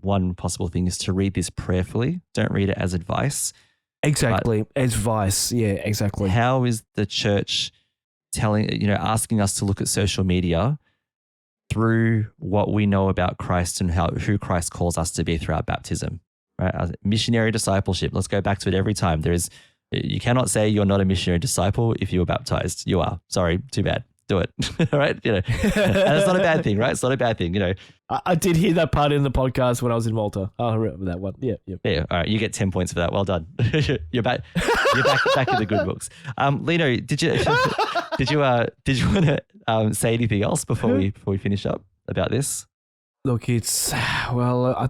B: one possible thing is to read this prayerfully. Don't read it as advice.
C: Exactly. Advice. Yeah, exactly.
B: How is the church asking us to look at social media through what we know about Christ and who Christ calls us to be through our baptism, right? Missionary discipleship. Let's go back to it every time. You cannot say you're not a missionary disciple if you were baptized. You are. Sorry, too bad. Do it. All right. And it's not a bad thing, right? It's not a bad thing.
C: I did hear that part in the podcast when I was in Malta. I remember that one. Yeah.
B: Yeah. All right. You get 10 points for that. Well done. You're back. You're back in the good books. Lino, did you want to say anything else before we finish up about this?
C: Look, I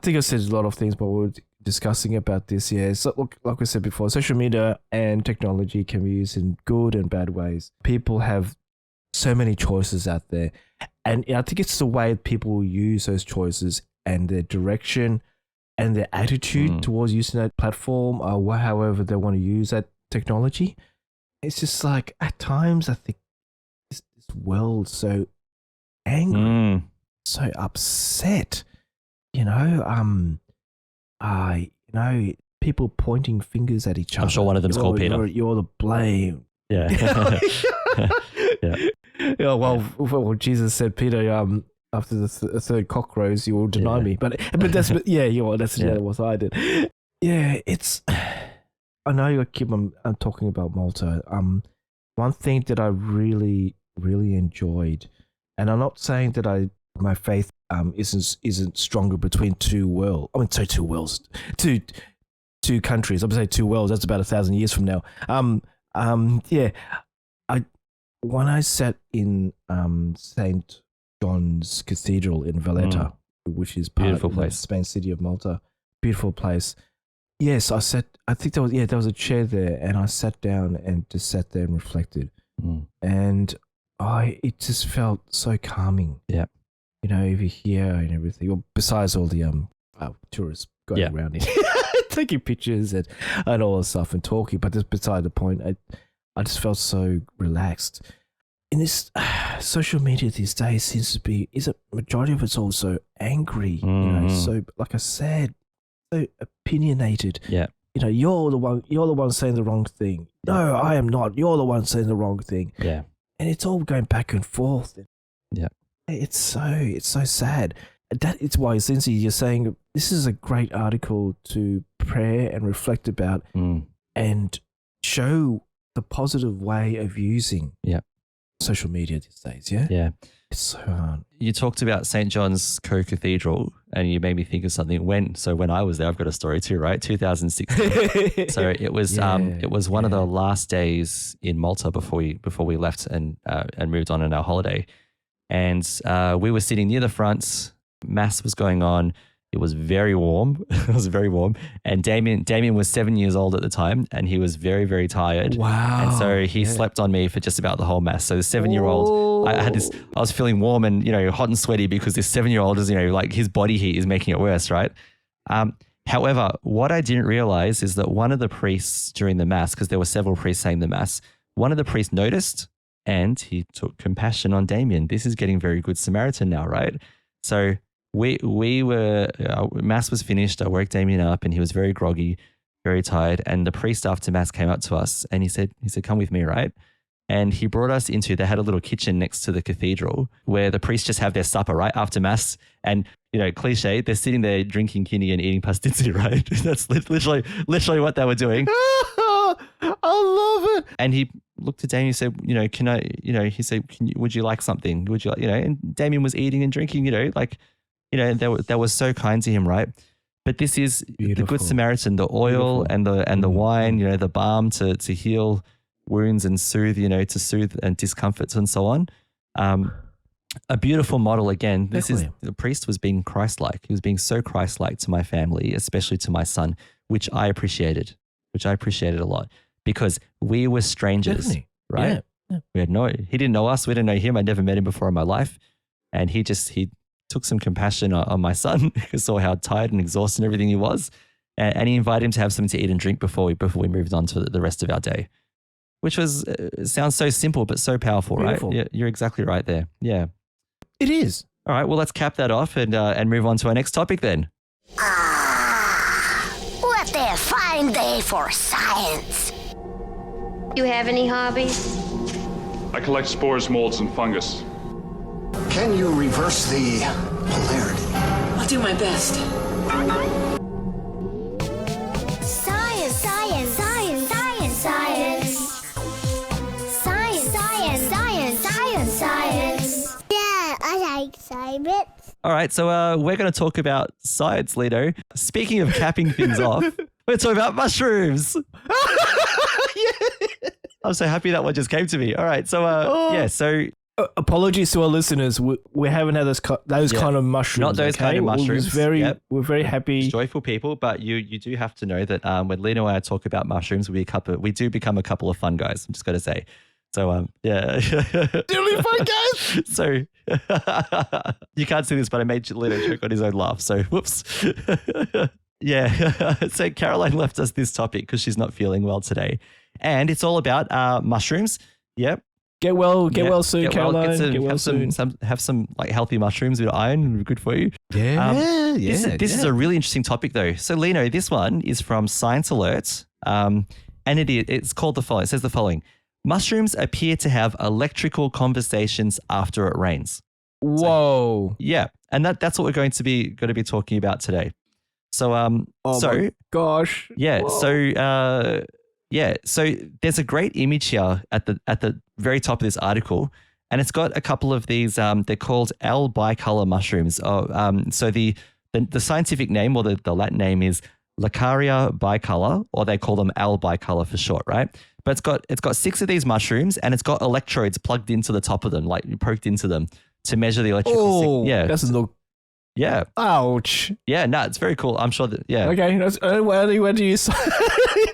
C: think I said a lot of things, but we're discussing about this. Yeah. So look, like we said before, social media and technology can be used in good and bad ways. People have so many choices out there, and I think it's the way people use those choices and their direction and their attitude towards using that platform, or however they want to use that technology. It's just like at times I think this world's so angry, so upset. People pointing fingers at each other.
B: I'm sure one of them's called Peter.
C: You're the blame.
B: Yeah.
C: Yeah. Well, Jesus said, Peter, after the third cock crows, you will deny me. But that's what I did. Yeah, it's. I know you keep on talking about Malta. One thing that I really, really enjoyed, and I'm not saying that my faith isn't stronger between two worlds. I mean, say two worlds, two countries. I'm gonna say two worlds. That's about 1,000 years from now. When I sat in St. John's Cathedral in Valletta, which is part of the Spain city of Malta, beautiful place. Yes, I think there was a chair there, and I sat down and just sat there and reflected, and it just felt so calming.
B: Yeah,
C: over here and everything. Well, besides all the tourists going around it, taking pictures and all that stuff and talking, but just beside the point. I just felt so relaxed. In this social media these days seems to be, majority of it's also angry, so like I said, so opinionated.
B: Yeah.
C: You're the one saying the wrong thing. No, I am not. You're the one saying the wrong thing.
B: Yeah.
C: And it's all going back and forth.
B: Yeah.
C: It's so sad. That it's why, Lindsay, you're saying this is a great article to pray and reflect about and show the positive way of using social media these days.
B: Yeah.
C: It's so hard.
B: You talked about St. John's Co-Cathedral, and you made me think of something. When I was there, I've got a story too, right? 2016. So it was one of the last days in Malta before we left and moved on our holiday. And we were sitting near the front. Mass was going on. It was very warm. It was very warm. And Damien was 7 years old at the time, and he was very, very tired.
C: Wow.
B: And so he slept on me for just about the whole Mass. So the 7-year-old, I was feeling warm and, hot and sweaty because this 7-year-old is, like his body heat is making it worse, right? However, what I didn't realize is that one of the priests during the Mass, because there were several priests saying the Mass, one of the priests noticed and he took compassion on Damien. This is getting very good Samaritan now, right? So we were, Mass was finished. I woke Damien up and he was very groggy, very tired. And the priest after Mass came up to us and he said, come with me, right? And he brought us they had a little kitchen next to the cathedral where the priests just have their supper, right? After Mass. And, cliche, they're sitting there drinking kidney and eating pastizzi, right? That's literally what they were doing.
C: I love it.
B: And he looked at Damien and said, can I, he said, would you like something? Would you like, and Damien was eating and drinking, they were so kind to him, right? But this is the Good Samaritan, the oil and the wine, the balm to heal wounds and soothe, to soothe and discomforts and so on. A beautiful model again. The priest was being Christ-like. He was being so Christ-like to my family, especially to my son, which I appreciated a lot because we were strangers, right? Yeah. He didn't know us. We didn't know him. I never met him before in my life. And he took some compassion on my son. He saw how tired and exhausted and everything he was. And he invited him to have something to eat and drink before we moved on to the rest of our day, which sounds so simple, but so powerful, beautiful. Right? Yeah, you're exactly right there. Yeah.
C: It is.
B: All right, well, let's cap that off and move on to our next topic then.
J: What a fine day for science.
I: You have any hobbies?
K: I collect spores, molds, and fungus.
H: Can you reverse the polarity?
L: I'll do my best.
J: Science, science, science, science, science. Science, science, science, science, science. Yeah, I like science.
B: All right, so we're going to talk about science, Lino. Speaking of capping things off, we're talking about mushrooms. I'm so happy that one just came to me. All right, so so...
C: apologies to our listeners. We haven't had those kind of mushrooms.
B: Not those kind of mushrooms.
C: We're very happy.
B: Joyful people, but you do have to know that when Lino and I talk about mushrooms, we do become a couple of fun guys. I'm just going to say. So, yeah.
C: Really fun guys?
B: So, you can't see this, but I made Lino choke on his own laugh. So, whoops. Yeah. So, Caroline left us this topic because she's not feeling well today. And it's all about mushrooms. Yep.
C: Get well soon, Caroline.
B: Have some like healthy mushrooms with iron, good for you. This is a really interesting topic though. So Lino, this one is from Science Alert, and it's called the following. It says the following: mushrooms appear to have electrical conversations after it rains.
C: Whoa!
B: So, yeah, and that's what we're going to be talking about today. So
C: my gosh,
B: yeah.
C: Whoa.
B: So so there's a great image here at the very top of this article, and it's got a couple of these. They're called L bicolor mushrooms. So the scientific name or the Latin name is Lacaria bicolor, or they call them L bicolor for short, right? But it's got 6 of these mushrooms, and it's got electrodes plugged into the top of them, like poked into them to measure the electrical signal. Yeah,
C: doesn't look.
B: Yeah.
C: Ouch.
B: Yeah, no, it's very cool. I'm sure that, yeah.
C: Okay, where do you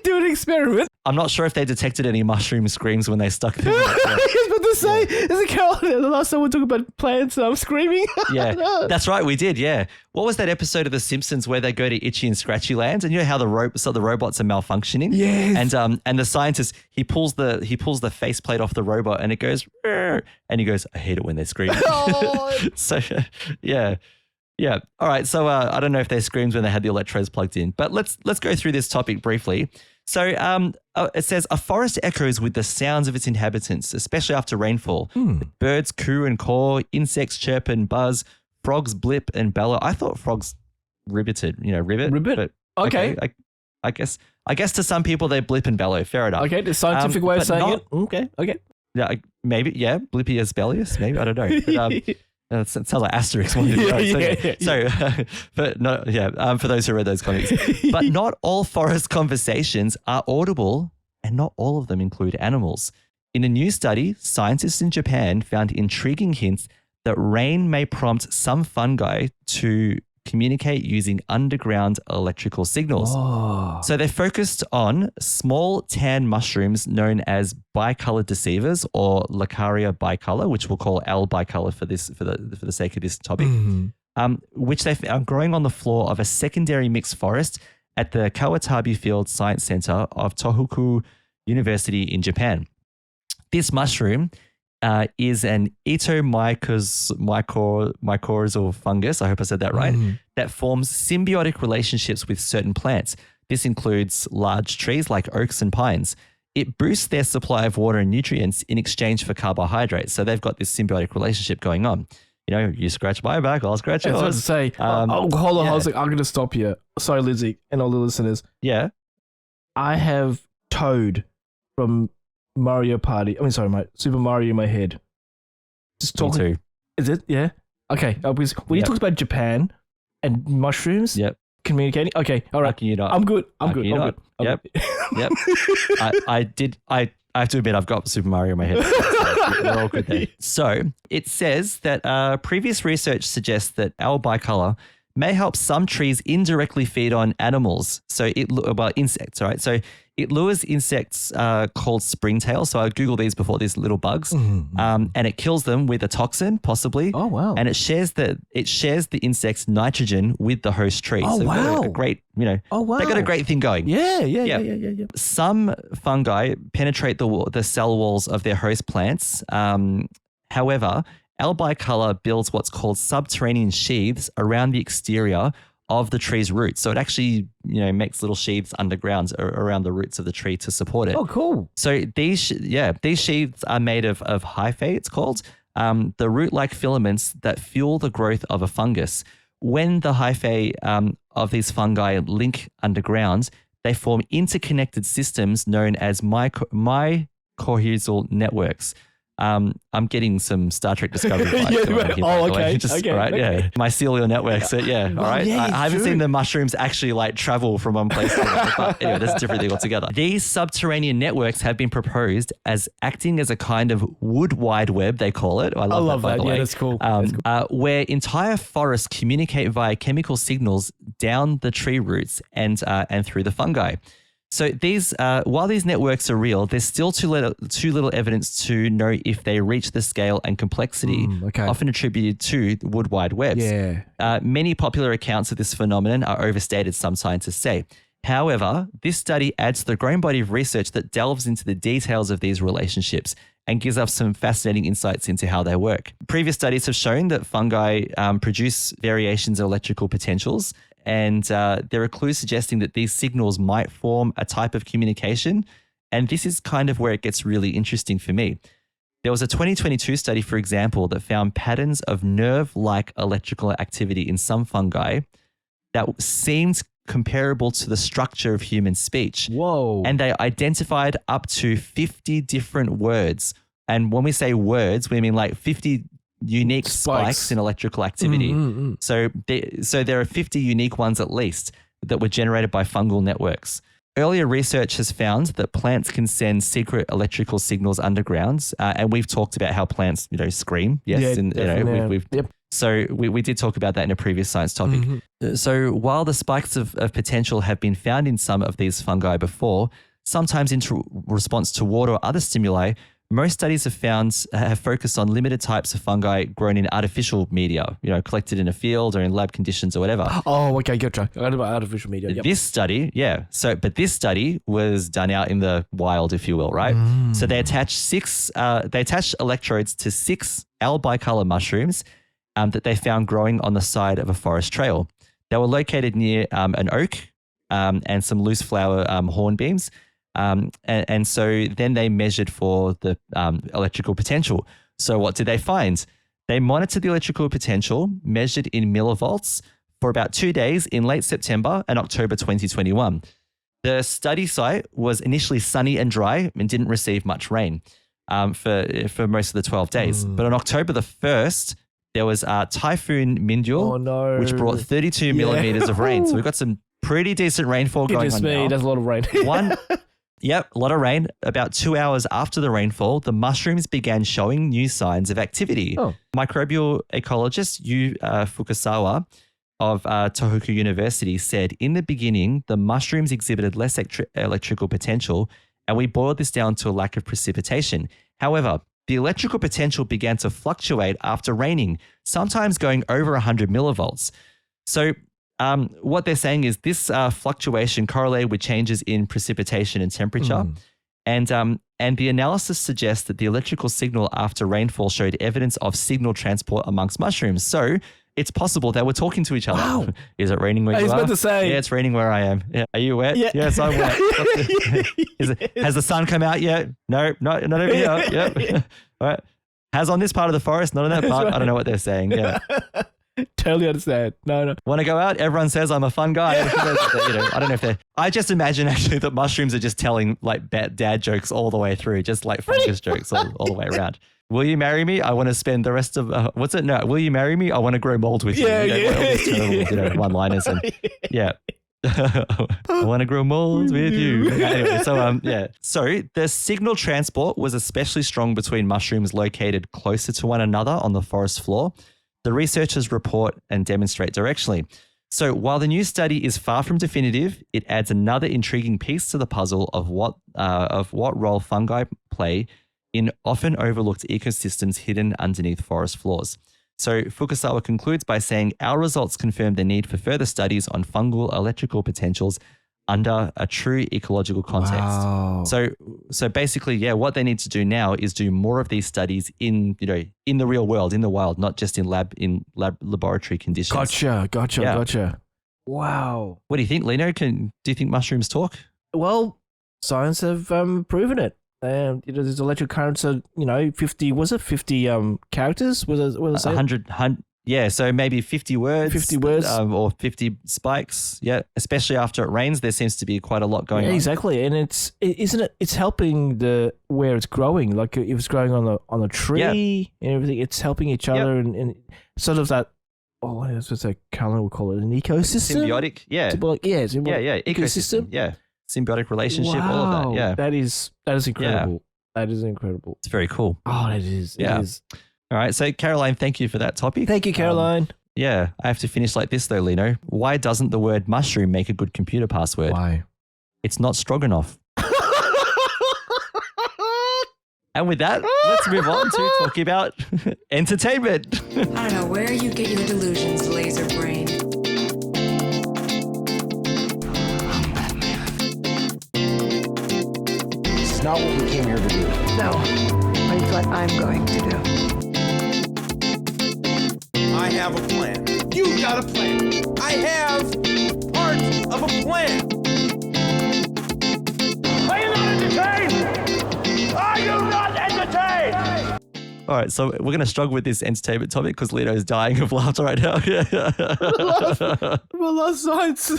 C: do an experiment?
B: I'm not sure if they detected any mushroom screams when they stuck them.
C: I was about to say, is it Carol? The last time we talked about plants, I'm screaming.
B: Yeah, that's right, we did, yeah. What was that episode of The Simpsons where they go to Itchy and Scratchy Land, and you know how the robots are malfunctioning?
C: Yes.
B: And the scientist, he pulls the faceplate off the robot, and it goes, "Rrr," and he goes, I hate it when they scream.
C: Oh.
B: So, yeah. Yeah. All right. So I don't know if they screamed when they had the electrodes plugged in, but let's go through this topic briefly. So it says a forest echoes with the sounds of its inhabitants, especially after rainfall. Birds coo and caw, insects chirp and buzz, frogs blip and bellow. I thought frogs ribbit.
C: Ribbit. Okay.
B: I guess to some people they blip and bellow. Fair enough.
C: Okay. The scientific way of saying it. Okay.
B: Yeah. Maybe. Yeah. Blippy as bellius. Maybe. I don't know. But, it sounds like Asterix. For those who read those comics. But not all forest conversations are audible, and not all of them include animals. In a new study, scientists in Japan found intriguing hints that rain may prompt some fungi to communicate using underground electrical signals.
C: Oh.
B: So they focused on small tan mushrooms known as bicolor deceivers, or Lacaria bicolor, which we'll call L bicolor for the sake of this topic, which they found growing on the floor of a secondary mixed forest at the Kawatabi Field Science Center of Tohoku University in Japan. This mushroom is an mycorrhizal fungus, I hope I said that right, that forms symbiotic relationships with certain plants. This includes large trees like oaks and pines. It boosts their supply of water and nutrients in exchange for carbohydrates. So they've got this symbiotic relationship going on. You know, you scratch my back, I'll scratch yours.
C: I was about to say, hold on, I was like, I'm going to stop you. Sorry, Lindsay, and all the listeners.
B: Yeah.
C: I have towed from Mario Party. Super Mario in my head. Just
B: Me
C: talking.
B: too.
C: Is it? Yeah. Okay. Because when you talked about Japan and mushrooms, communicating. Okay. All right.
B: Can you not?
C: I'm good. I'm
B: How
C: good.
B: can you
C: I'm
B: not?
C: good.
B: Yep. Yep. I have to admit, I've got Super Mario in my head. We're all good there. So it says that previous research suggests that our bicolor may help some trees indirectly feed on animals. So insects, all right? So it lures insects called springtail. So I Googled these before, these little bugs, and it kills them with a toxin, possibly.
C: Oh, wow.
B: And it shares the insect's nitrogen with the host tree.
C: Oh,
B: so
C: wow.
B: a great,
C: Oh, wow.
B: they got a great thing going.
C: Yeah.
B: Some fungi penetrate the cell walls of their host plants. However, albicolor builds what's called subterranean sheaths around the exterior of the tree's roots. So it actually, makes little sheaths underground around the roots of the tree to support it.
C: Oh, cool.
B: So these sheaths are made of hyphae, it's called, the root-like filaments that fuel the growth of a fungus. When the hyphae of these fungi link underground, they form interconnected systems known as mycorrhizal networks. I'm getting some Star Trek Discovery vibes going on here.
C: Okay.
B: Right, yeah. Mycelial networks. All right.
C: Yeah,
B: I haven't
C: true.
B: seen the mushrooms actually travel from one place to another. But anyway, that's a different thing altogether. These subterranean networks have been proposed as acting as a kind of wood wide web, they call it. I love that, by the way.
C: Yeah, that's cool.
B: Where entire forests communicate via chemical signals down the tree roots and through the fungi. So these, while these networks are real, there's still too little evidence to know if they reach the scale and complexity often attributed to the wood wide webs.
C: Yeah.
B: Many popular accounts of this phenomenon are overstated, some scientists say. However, this study adds to the growing body of research that delves into the details of these relationships and gives us some fascinating insights into how they work. Previous studies have shown that fungi produce variations in electrical potentials, and there are clues suggesting that these signals might form a type of communication. And this is kind of where it gets really interesting for me. There was a 2022 study, for example, that found patterns of nerve-like electrical activity in some fungi that seemed comparable to the structure of human speech.
C: Whoa.
B: And they identified up to 50 different words. And when we say words, we mean 50 unique spikes in electrical activity. So there are 50 unique ones at least that were generated by fungal networks. Earlier research has found that plants can send secret electrical signals underground, and we've talked about how plants, scream. Yes, So we did talk about that in a previous science topic. So while the spikes of potential have been found in some of these fungi before, sometimes in response to water or other stimuli, most studies have focused on limited types of fungi grown in artificial media, collected in a field or in lab conditions or whatever.
C: Oh, okay, gotcha. I heard about artificial media. Yep.
B: This study, but this study was done out in the wild, if you will, right? So they attached electrodes to 6 albicolor mushrooms that they found growing on the side of a forest trail. They were located near an oak and some loose flower hornbeams. And so then they measured for the electrical potential. So what did they find? They monitored the electrical potential measured in millivolts for about 2 days in late September and October 2021. The study site was initially sunny and dry and didn't receive much rain for most of the 12 days. But on October the 1st, there was Typhoon Mindul, which brought 32 millimeters of rain. So we've got some pretty decent rainfall going on now.
C: That's a lot of rain.
B: Yep, a lot of rain. About 2 hours after the rainfall, the mushrooms began showing new signs of activity. Microbial ecologist Yu Fukasawa of Tohoku University said, in the beginning, the mushrooms exhibited less electrical potential, and we boiled this down to a lack of precipitation. However, the electrical potential began to fluctuate after raining, sometimes going over 100 millivolts. So what they're saying is this fluctuation correlated with changes in precipitation and temperature. And the analysis suggests that the electrical signal after rainfall showed evidence of signal transport amongst mushrooms. So it's possible they were talking to each other. Wow. Is it raining where you are?
C: I was about to say.
B: Yeah, it's raining where I am. Yeah. Are you wet? Yeah. Yes, I'm wet. Has the sun come out yet? No, not over here. Yep. All right. Has on this part of the forest, not on that part. I don't know what they're saying. Yeah.
C: Totally understand. No.
B: Want to go out? Everyone says I'm a fun guy. I don't know if they're. I just imagine actually that mushrooms are just telling like dad jokes all the way through, just like fungus jokes all the way around. Will you marry me? I want to spend the rest of what's it? No. Will you marry me? I want to grow mold with you.
C: Yeah.
B: All these terrible, one-liners and yeah. I want to grow mold with you. Anyway, So the signal transport was especially strong between mushrooms located closer to one another on the forest floor. The researchers report and demonstrate directionally. So while the new study is far from definitive, it adds another intriguing piece to the puzzle of what role fungi play in often overlooked ecosystems hidden underneath forest floors. So Fukasawa concludes by saying, our results confirm the need for further studies on fungal electrical potentials under a true ecological context.
C: Wow.
B: So basically, what they need to do now is do more of these studies in the real world, in the wild, not just in laboratory conditions.
C: Gotcha. Wow.
B: What do you think, Lino? Do you think mushrooms talk?
C: Well, science have proven it. There's electric currents of 50. Was it 50 characters? Was it
B: 100? Yeah, so maybe 50 words.
C: 50 words.
B: Or 50 spikes. Yeah, especially after it rains, there seems to be quite a lot going on.
C: Exactly, and it's helping where it's growing. Like if it's growing on a tree and everything, it's helping each other and sort of that. Oh, what else was that? Colin would call it an ecosystem.
B: Symbiotic. Yeah.
C: Symbiotic.
B: Ecosystem. Yeah. Symbiotic relationship.
C: Wow.
B: All of that. Yeah.
C: That is incredible.
B: Yeah.
C: That is incredible.
B: It's very cool.
C: Oh, it is. It is.
B: All right. So, Caroline, thank you for that topic.
C: Thank you, Caroline.
B: Yeah. I have to finish like this, though, Lino. Why doesn't the word mushroom make a good computer password?
C: Why?
B: It's not Stroganoff. And with that, let's move on to talking about entertainment.
L: I don't know where you get your delusions, laser brain.
D: This is not what we came here to do.
L: No, but it's what I'm going to do.
E: I have a plan. You've got a plan. I have part of a plan. Are you not entertained? Are you not entertained?
B: All right, so we're going to struggle with this entertainment topic because Lino is dying of laughter right now.
C: I love science.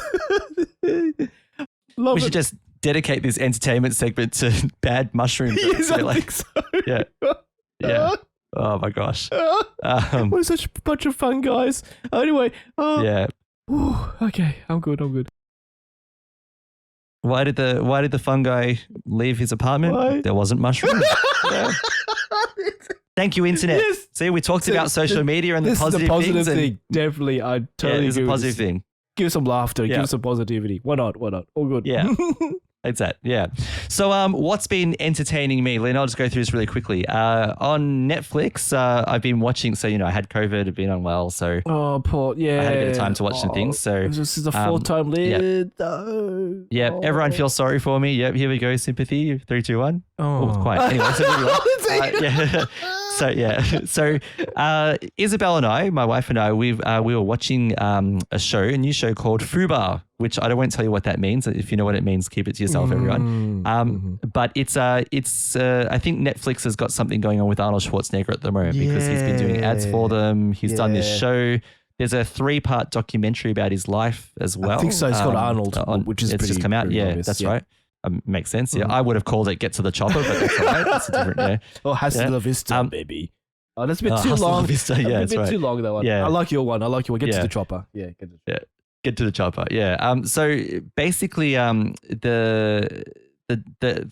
B: We should just dedicate this entertainment segment to bad mushrooms.
C: Yes, I think so.
B: Yeah. Oh my gosh.
C: We're such a bunch of fun guys. Anyway.
B: Yeah.
C: Okay, I'm good.
B: Why did the fungi leave his apartment?
C: Why?
B: There wasn't mushrooms. Yeah. Thank you, internet.
C: Yes.
B: See, we talked about social media and the positive things.
C: This is a positive thing. Definitely, I totally
B: it's
C: agree.
B: A positive thing.
C: Give some laughter.
B: Yeah.
C: Give some positivity. Why not? All good.
B: Yeah. It's that, yeah. So what's been entertaining me, Lynn? I'll just go through this really quickly. On Netflix, I've been watching, so, I had COVID, I've been unwell, so
C: oh, poor, yeah.
B: I had a bit of time to watch some things. So
C: this is the fourth time lid.
B: Everyone feels sorry for me. Yep, here we go, sympathy, 3, 2, 1. Oh, quiet. Anyway, so Isabel and I, my wife and I, we were watching a new show called FUBAR, which I won't tell you what that means. If you know what it means, keep it to yourself, everyone. But it's I think Netflix has got something going on with Arnold Schwarzenegger at the moment because he's been doing ads for them. He's done this show. There's a 3-part documentary about his life as well.
C: I think so. It's called Arnold, which is
B: it's just come out. Yeah,
C: obvious.
B: that's right. Makes sense. Yeah, I would have called it "Get to the Chopper," but that's all right. That's a different.
C: Or Hasta la Vista, baby. Oh, that's a bit too long.
B: Vista, yeah,
C: that's a bit too long, that one.
B: Yeah.
C: I like your one. Get to the chopper. Yeah,
B: get to the chopper. Yeah. So basically, the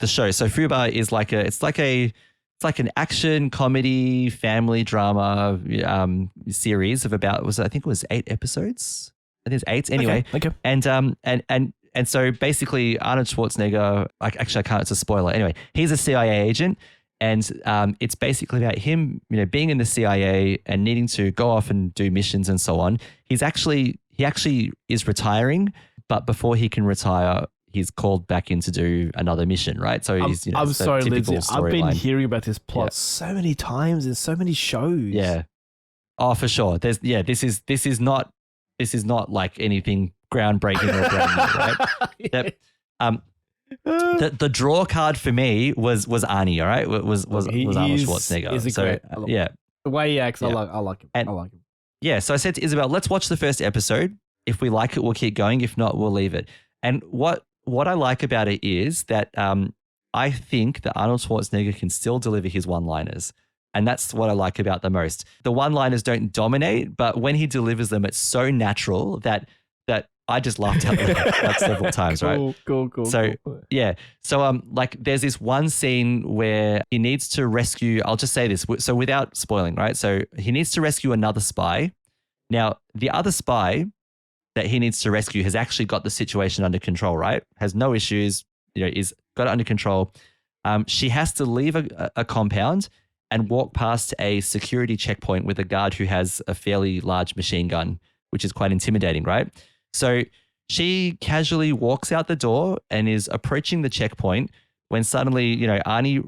B: show. So FUBAR is like an action comedy family drama series of about I think it was 8 episodes. I think it's 8 anyway.
C: Okay.
B: And so basically Arnold Schwarzenegger, I can't, it's a spoiler. Anyway, he's a CIA agent and it's basically about him, being in the CIA and needing to go off and do missions and so on. He actually is retiring, but before he can retire, he's called back in to do another mission, right? So he's,
C: I'm sorry, Lindsay. I've been hearing about this plot
B: Yeah.
C: so many times in so many shows.
B: Yeah. Oh, for sure. This is not like anything groundbreaking or brand new, right? The draw card for me was Arnie, all right? Was Arnold Schwarzenegger.
C: He's
B: so
C: great.
B: yeah.
C: The way he acts,
B: Yeah.
C: I like him.
B: And-
C: I like him.
B: yeah, so I said to Isabel, let's watch the first episode. If we like it, we'll keep going. If not, we'll leave it. And what I like about it is that I think that Arnold Schwarzenegger can still deliver his one-liners. And that's what I like about the most. The one-liners don't dominate, but when he delivers them, it's so natural that I just laughed out loud like several times, right?
C: Cool.
B: So, yeah. So, like, there's this one scene where he needs to rescue, I'll just say this, so without spoiling, right? So he needs to rescue another spy. Now, the other spy that he needs to rescue has actually got the situation under control, right? Has no issues, is got it under control. She has to leave a compound and walk past a security checkpoint with a guard who has a fairly large machine gun, which is quite intimidating, right? So she casually walks out the door and is approaching the checkpoint when suddenly, Arnie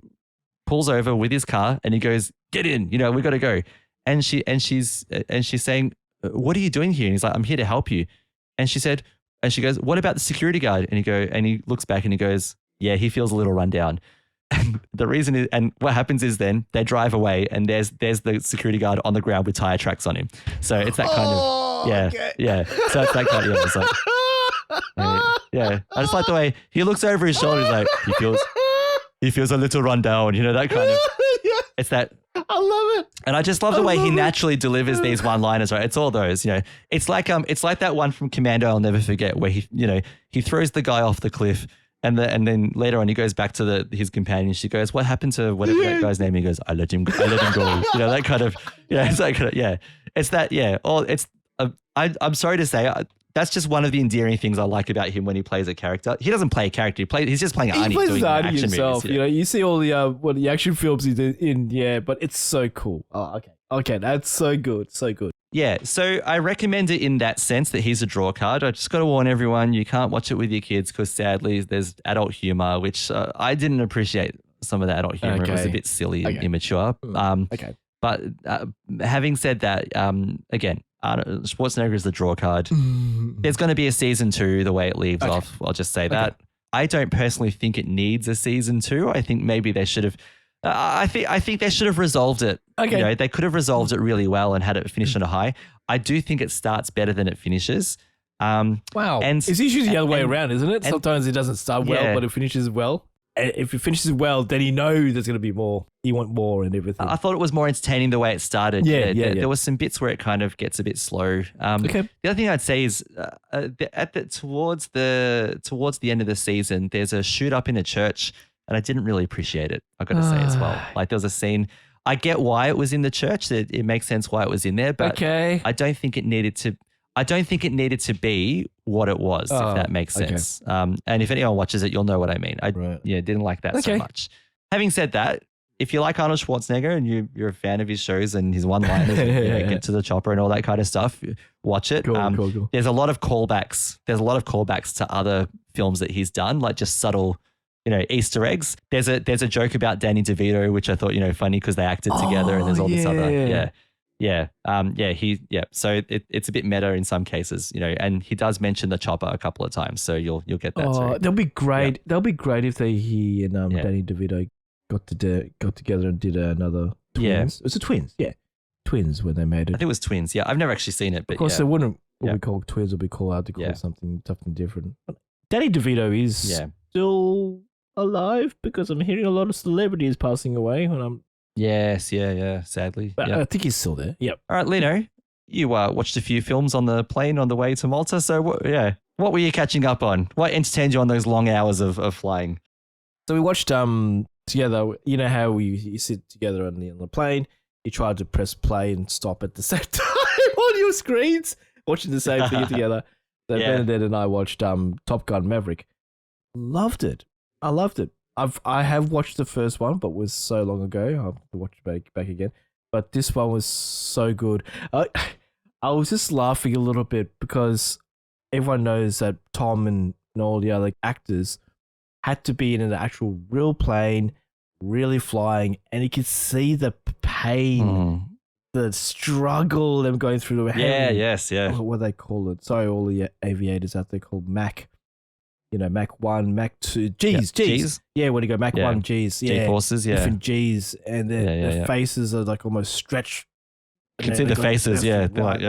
B: pulls over with his car and he goes, "Get in, we got to go." And she's saying, "What are you doing here?" And he's like, "I'm here to help you." And she goes, "What about the security guard?" And he looks back and he goes, "Yeah, he feels a little run down." And the reason is, and what happens is then they drive away and there's the security guard on the ground with tire tracks on him. So it's that kind of, yeah. So it's that kind of, it's like, yeah. I just like the way he looks over his shoulder. He's like, he feels a little run down, that kind of, it's that.
C: I love it.
B: And I just love the way he naturally delivers these one-liners, right? It's all those, it's like that one from Commando I'll never forget where he throws the guy off the cliff. And then later on, he goes back to his companion. She goes, "What happened to whatever that guy's name?" He goes, "I let him go." That kind of, it's that kind of, it's that, I'm sorry to say, that's just one of the endearing things I like about him when he plays a character. He doesn't play a character. He's just playing Arnie.
C: He plays
B: doing
C: Arnie
B: action
C: himself.
B: movies,
C: You see all the action films he's in, but it's so cool. Oh, okay, that's so good, so good.
B: Yeah, so I recommend it in that sense that he's a draw card. I just got to warn everyone, you can't watch it with your kids because sadly there's adult humor, which I didn't appreciate some of the adult humor.
C: Okay.
B: It was a bit silly and immature.
C: Okay.
B: But having said that, again, Schwarzenegger is the draw card. There's going to be a season 2 the way it leaves off. I'll just say that. I don't personally think it needs a season 2. I think maybe they should have... I think they should have resolved it.
C: Okay.
B: They could have resolved it really well and had it finish on a high. I do think it starts better than it finishes.
C: Wow.
B: And
C: it's usually the other way around, isn't it? Sometimes it doesn't start well, but it finishes well. And if it finishes well, then he knows there's going to be more. He wants more and everything.
B: I thought it was more entertaining the way it started.
C: Yeah.
B: There was some bits where it kind of gets a bit slow. The other thing I'd say is towards the end of the season, there's a shoot up in a church. And I didn't really appreciate it, I've got to say as well. Like there was a scene, I get why it was in the church, that it makes sense why it was in there, but I don't think it needed to be what it was, if that makes sense. And if anyone watches it, you'll know what I mean. I didn't like that so much. Having said that, if you like Arnold Schwarzenegger and you're a fan of his shows and his one-liners, get to the chopper and all that kind of stuff, watch it.
C: Cool.
B: There's a lot of callbacks. There's a lot of callbacks to other films that he's done, like just subtle Easter eggs. There's a joke about Danny DeVito, which I thought, funny because they acted together, and there's all this other, So it's a bit meta in some cases, and he does mention the chopper a couple of times, so you'll get that too.
C: That'll be great. Yeah. That'll be great if he and Danny DeVito got together and did another Twins. Yeah. Was it Twins? Yeah, Twins when they made it.
B: I think it was Twins. Yeah, I've never actually seen it, but
C: of course they wouldn't. What we call Twins would be called out to call something different. But Danny DeVito is still alive because I'm hearing a lot of celebrities passing away when I'm
B: sadly.
C: But I think he's still there. Yep.
B: All right, Lino, you watched a few films on the plane on the way to Malta, so what were you catching up on? What entertained you on those long hours of flying?
C: So we watched together. You know how you sit together on the plane, you try to press play and stop at the same time on your screens, watching the same thing together. So Benedict and I watched Top Gun Maverick. Loved it. I loved it. I have watched the first one, but it was so long ago. I have to watch it back again. But this one was so good. I was just laughing a little bit because everyone knows that Tom and all the other actors had to be in an actual real plane, really flying, and you could see the pain, the struggle them going through. What do they call it? Sorry, all the aviators out there called Mac. Mach 1, Mach 2, G's. Yeah, when you go Mach 1, G's. Yeah.
B: G-forces,
C: different G's. And then the faces are like almost stretched You
B: can see the faces, yeah. They're like,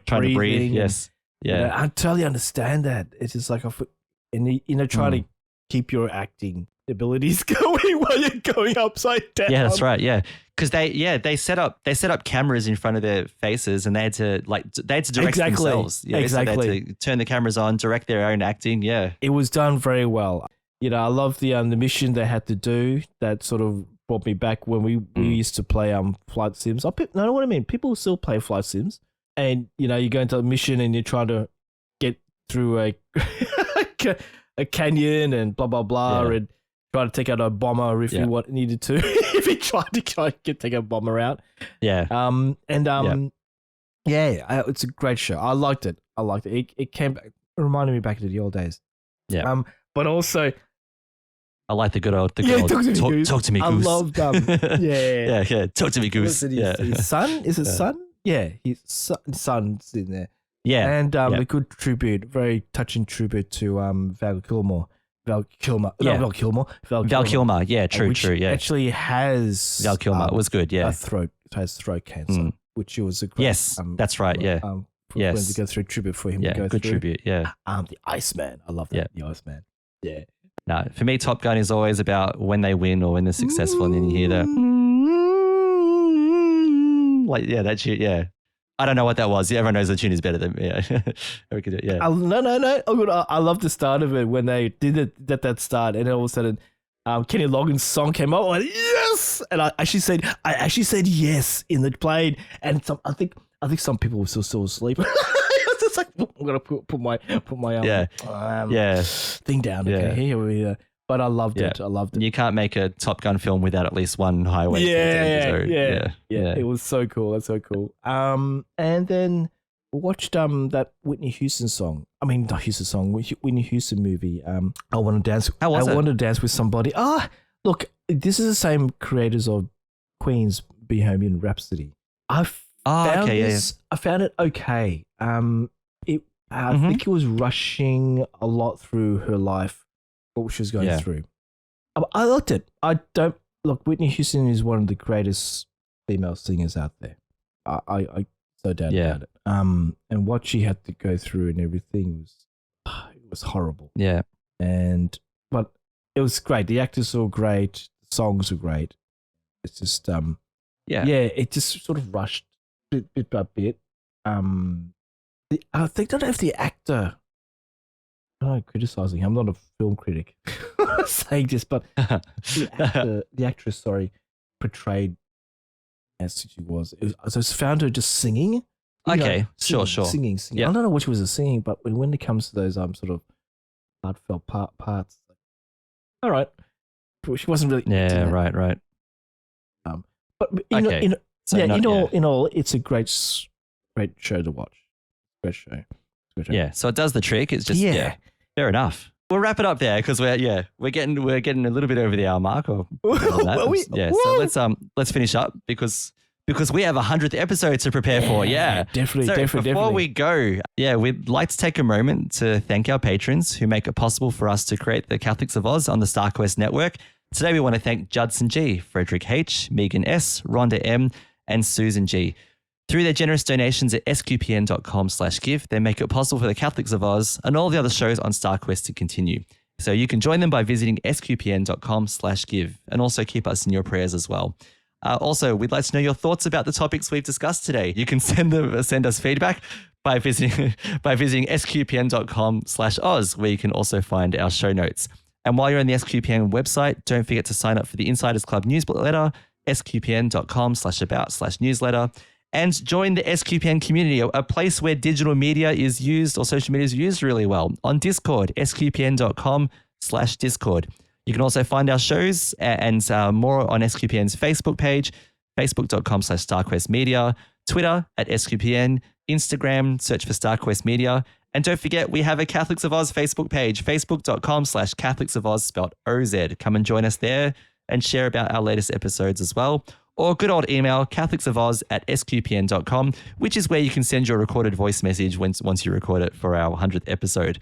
B: trying to breathe. Yes. Yeah.
C: I totally understand that. It's just like, trying to keep your acting abilities going while you're going upside down.
B: Yeah, that's right. Yeah. Because they set up cameras in front of their faces, and they had to direct themselves. Yeah,
C: exactly.
B: So they had to turn the cameras on, direct their own acting. Yeah.
C: It was done very well. I love the mission they had to do. That sort of brought me back when we used to play flight sims. No, what I mean, people still play flight sims, and you go into a mission and you're trying to get through a canyon and blah blah blah, and try to take out a bomber if you needed to. If you tried to take a bomber out, it's a great show. I liked it. It came back, it reminded me back to the old days.
B: Yeah.
C: But also,
B: I like the good old talk to me, Goose.
C: I love
B: yeah. Talk to me, Goose.
C: His son? Is it son? Yeah, his son's in there.
B: Yeah.
C: And a good tribute, very touching tribute to Val Kilmer. Val Kilmer.
B: Yeah, true. Yeah.
C: Actually has
B: Val Kilmer. It was good. Yeah.
C: Has throat cancer, which was a great.
B: Yes, that's right. Yeah.
C: To go through tribute for him.
B: Yeah,
C: to go
B: good
C: through.
B: tribute. Yeah.
C: The Iceman. I love that. The Iceman. Yeah.
B: No, for me, Top Gun is always about when they win or when they're successful, and then you hear that. That tune. Yeah. I don't know what that was. Everyone knows the tune is better than me. Yeah.
C: No. I love the start of it when they did it at that start, and then all of a sudden, Kenny Loggins' song came up. I went, yes, and I actually said yes in the plane, and I think some people were still asleep. It's just like I'm gonna put my thing down. Okay, here we are. But I loved it.
B: You can't make a Top Gun film without at least one highway.
C: Yeah. It was so cool. That's so cool. And then watched that Whitney Houston song. I mean, not Houston song. Whitney Houston movie. I Want to Dance.
B: How was it?
C: I Want to Dance with Somebody. Look, this is the same creators of Queen's Bohemian Rhapsody. I found it okay. I think it was rushing a lot through her life. What she was going through. I liked it. Whitney Houston is one of the greatest female singers out there. I so doubt about it. And what she had to go through and everything was horrible.
B: Yeah.
C: But it was great. The actors were great. The songs were great. It's just it just sort of rushed bit by bit. I don't know if the actor. I'm not criticizing him. I'm not a film critic saying this, but the actress, portrayed as she was. I just found her just singing.
B: Sure.
C: Singing.
B: Yep.
C: I don't know what she was singing, but when it comes to those sort of heartfelt parts, all right, she wasn't really.
B: Yeah, right.
C: But in all, it's a great show to watch. Great show.
B: Yeah, so it does the trick. It's just fair enough. We'll wrap it up there because we're getting a little bit over the hour mark. So let's finish up because we have 100th episode to prepare for. Yeah,
C: definitely.
B: Before we go, we'd like to take a moment to thank our patrons who make it possible for us to create the Catholics of Oz on the StarQuest network. Today we want to thank Judson G, Frederick H, Megan S, Rhonda M, and Susan G. Through their generous donations at sqpn.com/give, they make it possible for the Catholics of Oz and all the other shows on StarQuest to continue. So you can join them by visiting sqpn.com/give and also keep us in your prayers as well. Also, we'd like to know your thoughts about the topics we've discussed today. You can send us feedback by visiting sqpn.com/Oz, where you can also find our show notes. And while you're on the SQPN website, don't forget to sign up for the Insiders Club newsletter, sqpn.com/about/newsletter. And join the SQPN community, a place where digital media is used or social media is used really well. On Discord, sqpn.com/Discord. You can also find our shows and more on SQPN's Facebook page, facebook.com/StarQuest Media, Twitter at SQPN, Instagram, search for StarQuest Media. And don't forget, we have a Catholics of Oz Facebook page, facebook.com/Catholics of Oz, spelled OZ. Come and join us there and share about our latest episodes as well. Or good old email, catholicsofoz@sqpn.com, which is where you can send your recorded voice message once you record it for our 100th episode.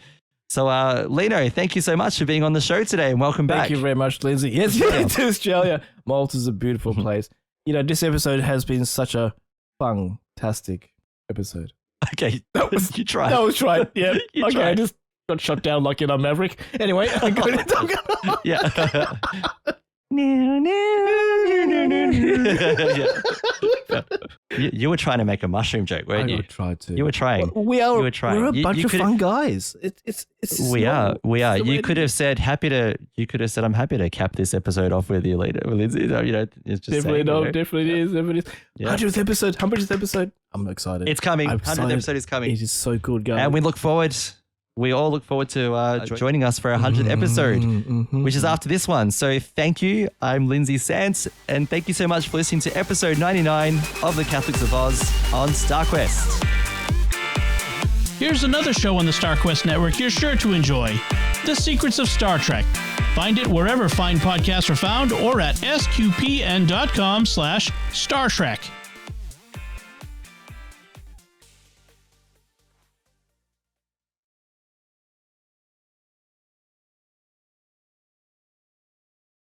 B: So, Lino, thank you so much for being on the show today and welcome back.
C: Thank you very much, Lindsay. Yes, to Australia. Malta's a beautiful place. This episode has been such a fantastic episode.
B: Okay, you tried.
C: That was right. Yeah.
B: You
C: Okay,
B: tried.
C: I just got shot down like in a Maverick. Anyway, I'm going to talk.
B: Yeah. You were trying to make a mushroom joke, weren't you?
C: I tried to.
B: You were trying.
C: We are.
B: You were trying.
C: We're a
B: You-
C: bunch
B: you
C: of
B: could've-
C: fun guys. It's
B: We are.
C: normal. It's the way
B: You
C: it
B: could have
C: is.
B: said You could have said I'm happy to cap this episode off with you later. Well, it's just
C: Definitely
B: saying,
C: no.
B: you know.
C: Definitely is. Definitely is.
B: Yeah.
C: 100th episode. 100th episode. I'm excited.
B: It's coming.
C: I'm
B: 100th
C: excited.
B: episode is coming.
C: It is so good, guys.
B: And we all look forward to joining us for our 100th episode, which is after this one. So thank you. I'm Lindsay Sands, and thank you so much for listening to episode 99 of the Catholics of Oz on StarQuest.
A: Here's another show on the StarQuest network you're sure to enjoy: The Secrets of Star Trek. Find it wherever fine podcasts are found or at sqpn.com/Star Trek.